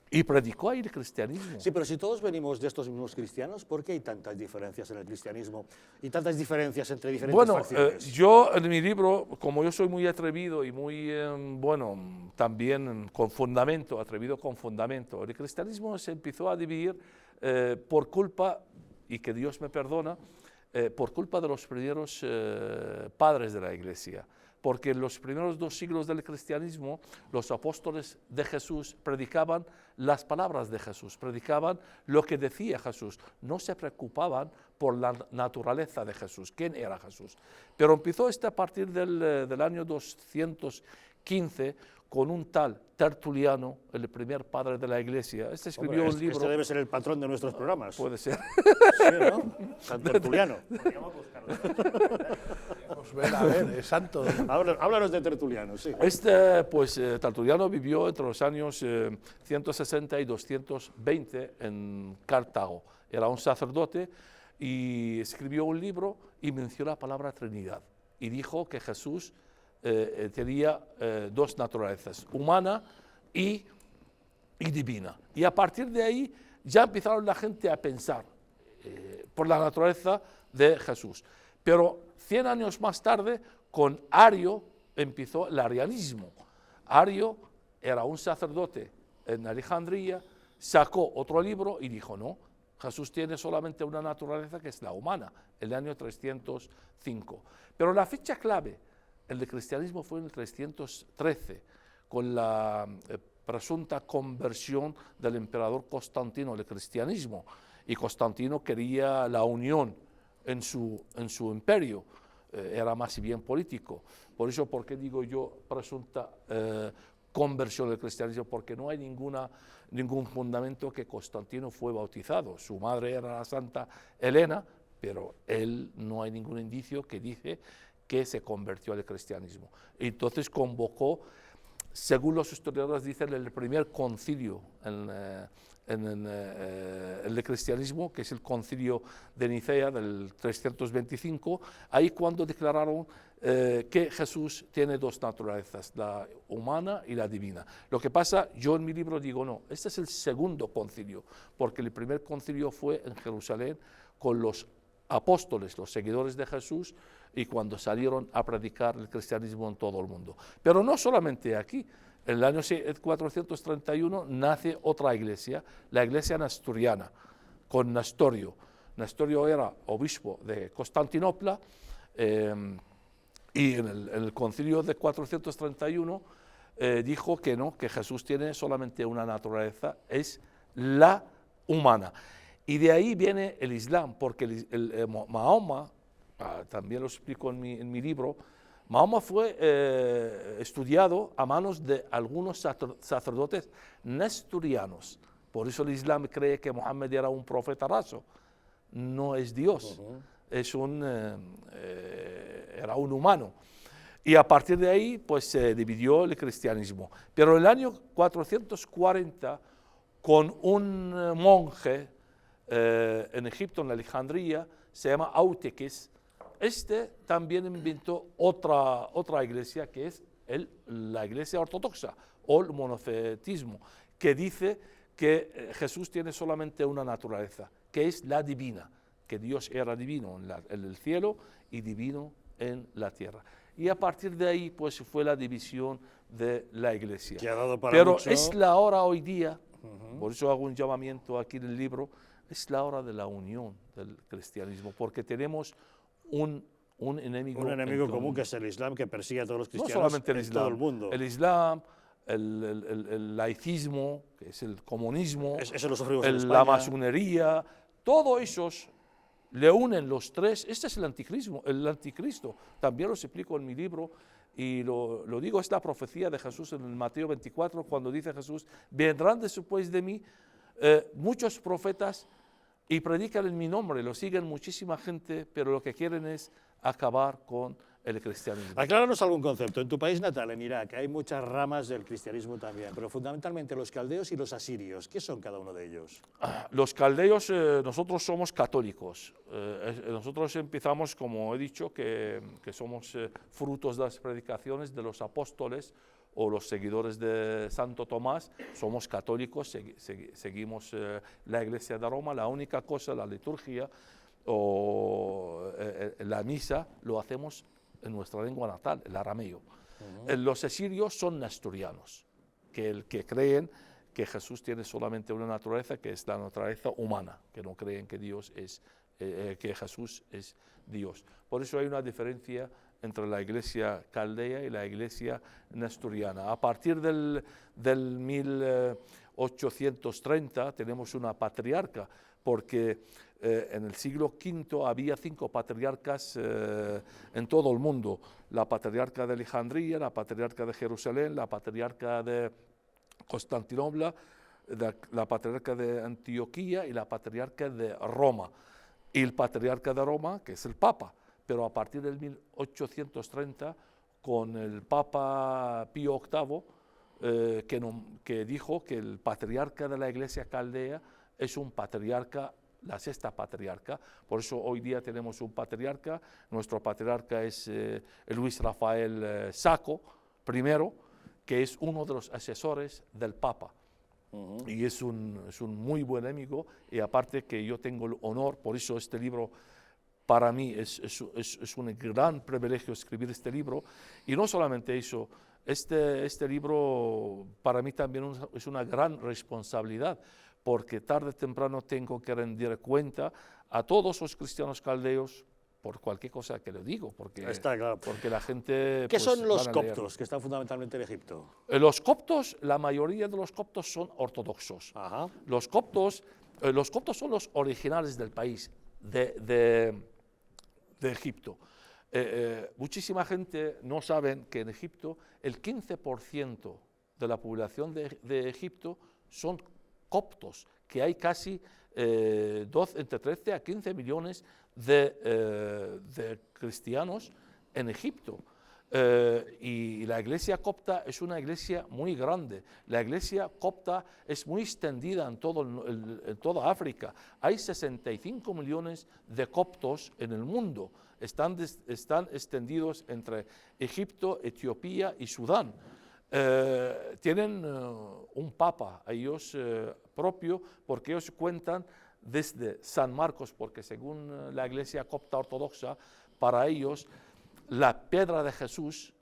Y predicó ahí el cristianismo. Sí, pero si todos venimos de estos mismos cristianos, ¿por qué hay tantas diferencias en el cristianismo y tantas diferencias entre diferentes facciones? Yo en mi libro, como yo soy muy atrevido y muy, también con fundamento, atrevido con fundamento, el cristianismo se empezó a dividir por culpa, y que Dios me perdona, por culpa de los primeros padres de la Iglesia. Porque en los primeros 2 siglos del cristianismo, los apóstoles de Jesús predicaban las palabras de Jesús, predicaban lo que decía Jesús, no se preocupaban por la naturaleza de Jesús, quién era Jesús. Pero empezó a partir del año 215 con un tal Tertuliano, el primer padre de la Iglesia. Este escribió un libro... Este debe ser el patrón de nuestros programas. Puede ser. Sí, ¿no? San Tertuliano. A ver, es santo. Háblanos de Tertuliano, sí. Tertuliano vivió entre los años 160 y 220 en Cartago. Era un sacerdote y escribió un libro y mencionó la palabra Trinidad. Y dijo que Jesús tenía dos naturalezas, humana y divina. Y a partir de ahí ya empezaron la gente a pensar por la naturaleza de Jesús. Pero 100 años más tarde, con Ario, empezó el arianismo. Ario era un sacerdote en Alejandría, sacó otro libro y dijo, no, Jesús tiene solamente una naturaleza que es la humana, el año 305. Pero la fecha clave, el del cristianismo, fue en el 313, con la presunta conversión del emperador Constantino al cristianismo. Y Constantino quería la unión en su imperio, era más bien político. Por eso, ¿por qué digo yo presunta conversión del cristianismo? Porque no hay ningún fundamento que Constantino fue bautizado. Su madre era la Santa Helena, pero él no hay ningún indicio que dice que se convirtió al cristianismo. Entonces convocó, según los historiadores dicen, el primer concilio el cristianismo, que es el concilio de Nicea del 325, ahí cuando declararon que Jesús tiene dos naturalezas, la humana y la divina. Lo que pasa, yo en mi libro digo, no, este es el segundo concilio, porque el primer concilio fue en Jerusalén con los apóstoles, los seguidores de Jesús, y cuando salieron a predicar el cristianismo en todo el mundo. Pero no solamente aquí. En el año 431 nace otra iglesia, la iglesia nestoriana, con Nestorio. Nestorio era obispo de Constantinopla y en el concilio de 431 dijo que no, que Jesús tiene solamente una naturaleza, es la humana. Y de ahí viene el Islam, porque Mahoma, también lo explico en mi libro, Mahoma fue estudiado a manos de algunos sacerdotes nestorianos. Por eso el Islam cree que Mohammed era un profeta raso. No es Dios, era un humano. Y a partir de ahí, pues se dividió el cristianismo. Pero en el año 440, con un monje en Egipto, en Alejandría, se llama Auteques, también inventó otra iglesia, que es la iglesia ortodoxa o el monofetismo, que dice que Jesús tiene solamente una naturaleza, que es la divina, que Dios era divino en el cielo y divino en la tierra. Y a partir de ahí, pues fue la división de la iglesia. Que ha dado para Pero mucho. es la hora hoy día, por eso hago un llamamiento aquí en el libro, es la hora de la unión del cristianismo, porque tenemos un enemigo común, que es el Islam, que persigue a todos los no cristianos solamente el en Islam, todo el mundo. El Islam, el laicismo, que es el comunismo, Eso lo sufrimos en la España. masonería, todos esos le unen los tres. Este es el anticristo. También lo explico en mi libro y lo digo, es la profecía de Jesús en el Mateo 24, cuando dice Jesús, vendrán después de mí muchos profetas y predican en mi nombre, lo siguen muchísima gente, pero lo que quieren es acabar con el cristianismo. Acláranos algún concepto. En tu país natal, en Irak, hay muchas ramas del cristianismo también, pero fundamentalmente los caldeos y los asirios. ¿Qué son cada uno de ellos? Los caldeos, nosotros somos católicos. Nosotros empezamos, como he dicho, que somos frutos de las predicaciones de los apóstoles o los seguidores de Santo Tomás. Somos católicos, seguimos la Iglesia de Roma. La única cosa, la liturgia o la misa, lo hacemos en nuestra lengua natal, el arameo. Los asirios son nestorianos, que creen que Jesús tiene solamente una naturaleza, que es la naturaleza humana, que no creen que que Jesús es Dios. Por eso hay una diferencia entre la iglesia caldea y la iglesia nestoriana. A partir del 1830 tenemos una patriarca, porque en el siglo V había 5 patriarcas en todo el mundo. La patriarca de Alejandría, la patriarca de Jerusalén, la patriarca de Constantinopla, la patriarca de Antioquía y la patriarca de Roma. Y el patriarca de Roma, que es el Papa. Pero a partir del 1830, con el Papa Pío VIII, que dijo que el patriarca de la iglesia caldea es un patriarca la sexta patriarca. Por eso hoy día tenemos un patriarca. Nuestro patriarca es Luis Rafael Sacco I, que es uno de los asesores del Papa. Y es un muy buen amigo, y aparte que yo tengo el honor, por eso este libro para mí es un gran privilegio escribir este libro. Y no solamente eso, este libro para mí también es una gran responsabilidad, porque tarde o temprano tengo que rendir cuenta a todos los cristianos caldeos por cualquier cosa que le digo, porque, está claro. Porque la gente... ¿Qué pues, son los van a coptos, leer. que están fundamentalmente en Egipto? Los coptos, la mayoría de los coptos son ortodoxos. Ajá. Los coptos son los originales del país, de Egipto. Muchísima gente no sabe que en Egipto el 15% de la población de Egipto son coptos, que hay casi entre 13 a 15 millones de cristianos en Egipto. Y la iglesia copta es una iglesia muy grande. La iglesia copta es muy extendida en toda África. Hay 65 millones de coptos en el mundo. Están extendidos entre Egipto, Etiopía y Sudán. Tienen un papa a ellos propio, porque ellos cuentan desde San Marcos, porque según la iglesia copta ortodoxa, para ellos la piedra de Jesús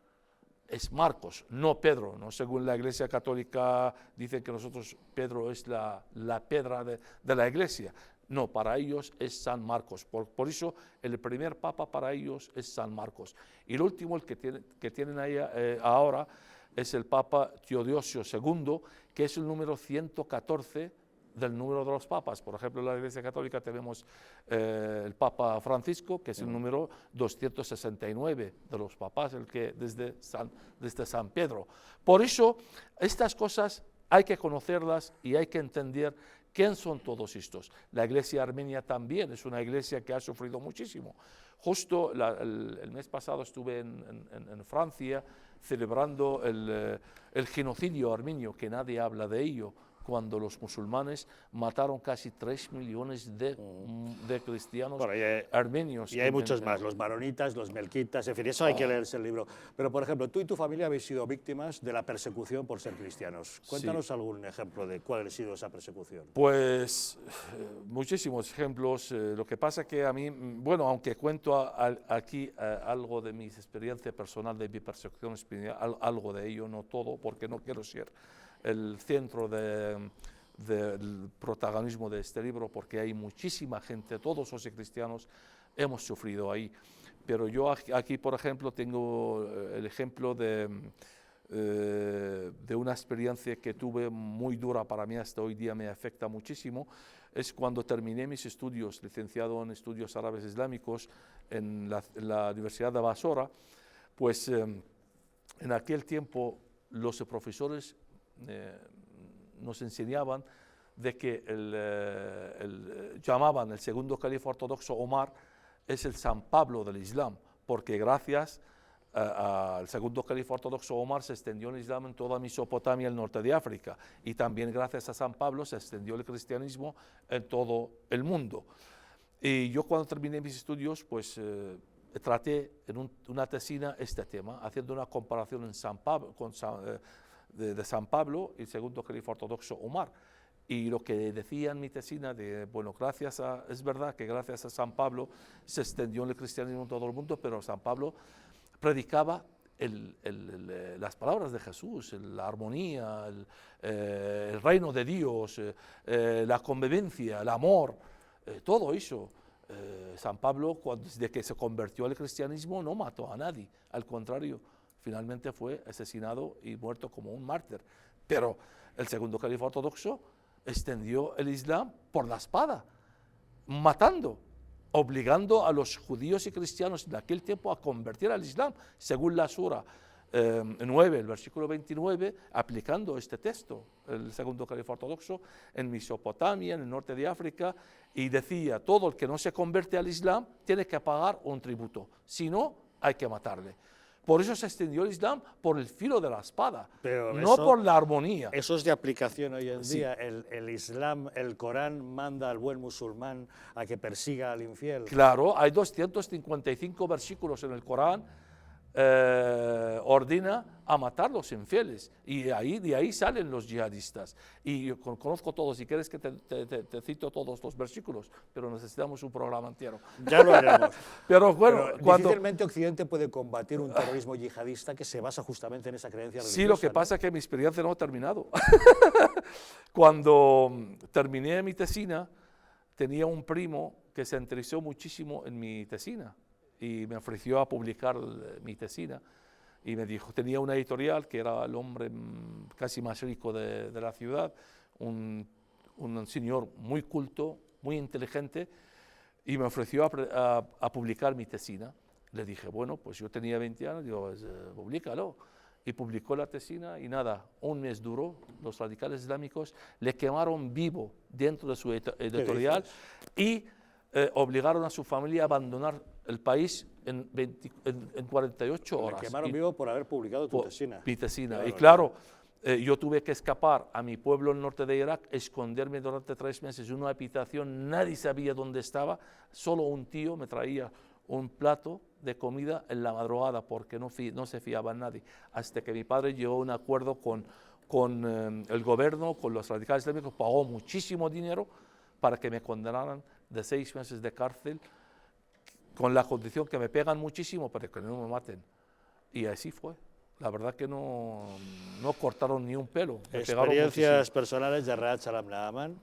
es Marcos, no Pedro. ¿No? Según la iglesia católica dicen que nosotros Pedro es la piedra de la iglesia. No, para ellos es San Marcos. Por eso el primer papa para ellos es San Marcos. Y el último, el que tienen ahí ahora, es el Papa Teodosio II, que es el número 114 del número de los papas. Por ejemplo, en la Iglesia Católica tenemos el Papa Francisco, que es el número 269 de los papas, el que desde San Pedro. Por eso, estas cosas hay que conocerlas y hay que entender quién son todos estos. La Iglesia armenia también es una iglesia que ha sufrido muchísimo. Justo el mes pasado estuve en Francia celebrando el genocidio armenio, que nadie habla de ello, cuando los musulmanes mataron casi 3 millones de cristianos armenios. Y hay muchos más, los maronitas, los melquitas, en fin, eso hay que leerse el libro. Pero, por ejemplo, tú y tu familia habéis sido víctimas de la persecución por ser cristianos. Cuéntanos algún ejemplo de cuál ha sido esa persecución. Pues muchísimos ejemplos. Lo que pasa que a mí, bueno, aunque cuento aquí algo de mi experiencia personal de mi persecución espiritual, algo de ello, no todo, porque no quiero ser el centro del protagonismo de este libro, porque hay muchísima gente, todos los cristianos hemos sufrido ahí. Pero yo aquí, por ejemplo, tengo el ejemplo de una experiencia que tuve muy dura para mí, hasta hoy día me afecta muchísimo. Es cuando terminé mis estudios, licenciado en estudios árabes islámicos en la Universidad de Basora, pues en aquel tiempo los profesores nos enseñaban de que llamaban el segundo califa ortodoxo Omar es el San Pablo del Islam, porque gracias al segundo califa ortodoxo Omar se extendió el Islam en toda Mesopotamia, el norte de África, y también gracias a San Pablo se extendió el cristianismo en todo el mundo. Y yo cuando terminé mis estudios, pues traté en una tesina este tema, haciendo una comparación en San Pablo, de San Pablo y el segundo califa ortodoxo Omar. Y lo que decía en mi tesina, bueno, es verdad que gracias a San Pablo se extendió el cristianismo en todo el mundo, pero San Pablo predicaba las palabras de Jesús, la armonía, el reino de Dios, la convivencia, el amor, todo eso. San Pablo, desde que se convirtió al cristianismo, no mató a nadie, al contrario, finalmente fue asesinado y muerto como un mártir. Pero el segundo califa ortodoxo extendió el Islam por la espada, matando, obligando a los judíos y cristianos de aquel tiempo a convertir al Islam, según la sura 9, el versículo 29, aplicando este texto, el segundo califa ortodoxo, en Mesopotamia, en el norte de África, y decía, todo el que no se convierte al Islam tiene que pagar un tributo, si no, hay que matarle. Por eso se extendió el Islam por el filo de la espada, Pero no eso- por la armonía. Eso es de aplicación hoy en Sí. día. El Islam, el Corán manda al buen musulmán a que persiga al infiel. Claro, hay 255 versículos en el Corán, ordena a matar los infieles, y de ahí salen los yihadistas. Y yo conozco todos, si quieres que te cito todos los versículos, pero necesitamos un programa entero. Ya lo haremos. Pero bueno, Pero cuando... difícilmente Occidente puede combatir un terrorismo yihadista que se basa justamente en esa creencia religiosa. Sí, lo que ¿no? pasa es que mi experiencia no ha terminado. Cuando terminé mi tesina, tenía un primo que se interesó muchísimo en mi tesina y me ofreció a publicar mi tesina. Y me dijo, tenía una editorial que era el hombre casi más rico de la ciudad, un señor muy culto, muy inteligente, y me ofreció a publicar mi tesina. Le dije, bueno, pues yo tenía 20 años, digo, pues, públicalo. Y publicó la tesina y nada, un mes duró, los radicales islámicos le quemaron vivo dentro de su editorial y obligaron a su familia a abandonar el país en 48 horas. Le quemaron Y- vivo por haber publicado tu por tesina. mi tesina. Claro, Y claro, yo tuve que escapar a mi pueblo al norte de Irak, esconderme durante 3 meses en una habitación, nadie sabía dónde estaba, solo un tío me traía un plato de comida en la madrugada porque no se fiaba en nadie, hasta que mi padre llegó a un acuerdo con el gobierno, con los radicales islámicos, pagó muchísimo dinero para que me condenaran de 6 meses de cárcel, con la condición que me pegan muchísimo para que no me maten. Y así fue. La verdad que no cortaron ni un pelo. Me pegaron Experiencias muchísimo. personales de Raad Salam Naaman,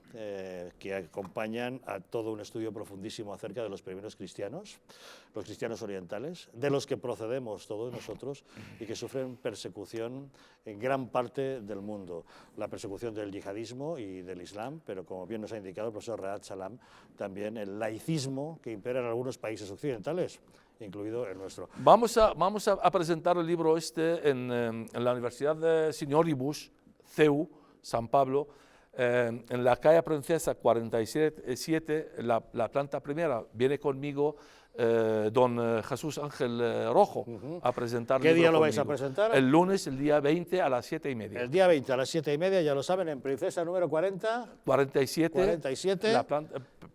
que acompañan a todo un estudio profundísimo acerca de los primeros cristianos, los cristianos orientales, de los que procedemos todos nosotros y que sufren persecución en gran parte del mundo. La persecución del yihadismo y del islam, pero como bien nos ha indicado el profesor Raad Salam, también el laicismo que impera en algunos países occidentales, incluido el nuestro. Vamos a presentar el libro en la Universidad de Signoribus, CEU, San Pablo, en la calle Princesa 47, la planta primera. Viene conmigo don Jesús Ángel Rojo a presentar el ¿Qué libro día lo vais a conmigo. presentar? El lunes, el día 20 a las 7:30. El día 20 a las 7:30, ya lo saben, en Princesa número 47,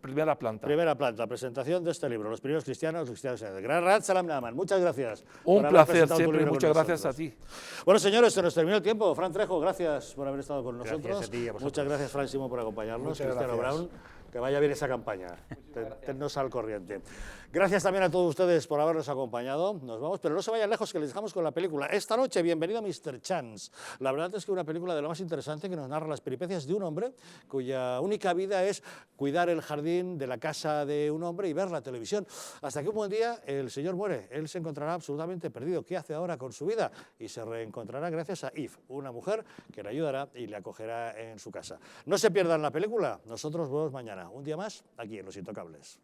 primera planta. Primera planta, presentación de este libro, Los primeros cristianos, los cristianos orientales. Gran Raad Salam Naaman, muchas gracias. Un por haber placer presentado tu siempre, libro con muchas gracias a nosotros. ti. Bueno, señores, se nos terminó el tiempo. Fran Trejo, gracias por haber estado con Gracias nosotros. a ti y a vosotros. Muchas gracias, Fran Simón, por acompañarnos. Muchas Cristiano gracias. Brown, que vaya bien esa campaña. Tennos al corriente. Gracias también a todos ustedes por habernos acompañado. Nos vamos, pero no se vayan lejos, que les dejamos con la película. Esta noche, bienvenido a Mr. Chance. La verdad es que una película de lo más interesante, que nos narra las peripecias de un hombre cuya única vida es cuidar el jardín de la casa de un hombre y ver la televisión. Hasta que un buen día el señor muere. Él se encontrará absolutamente perdido. ¿Qué hace ahora con su vida? Y se reencontrará gracias a Eve, una mujer que le ayudará y le acogerá en su casa. No se pierdan la película. Nosotros volvemos mañana, un día más, aquí en Los Intocables.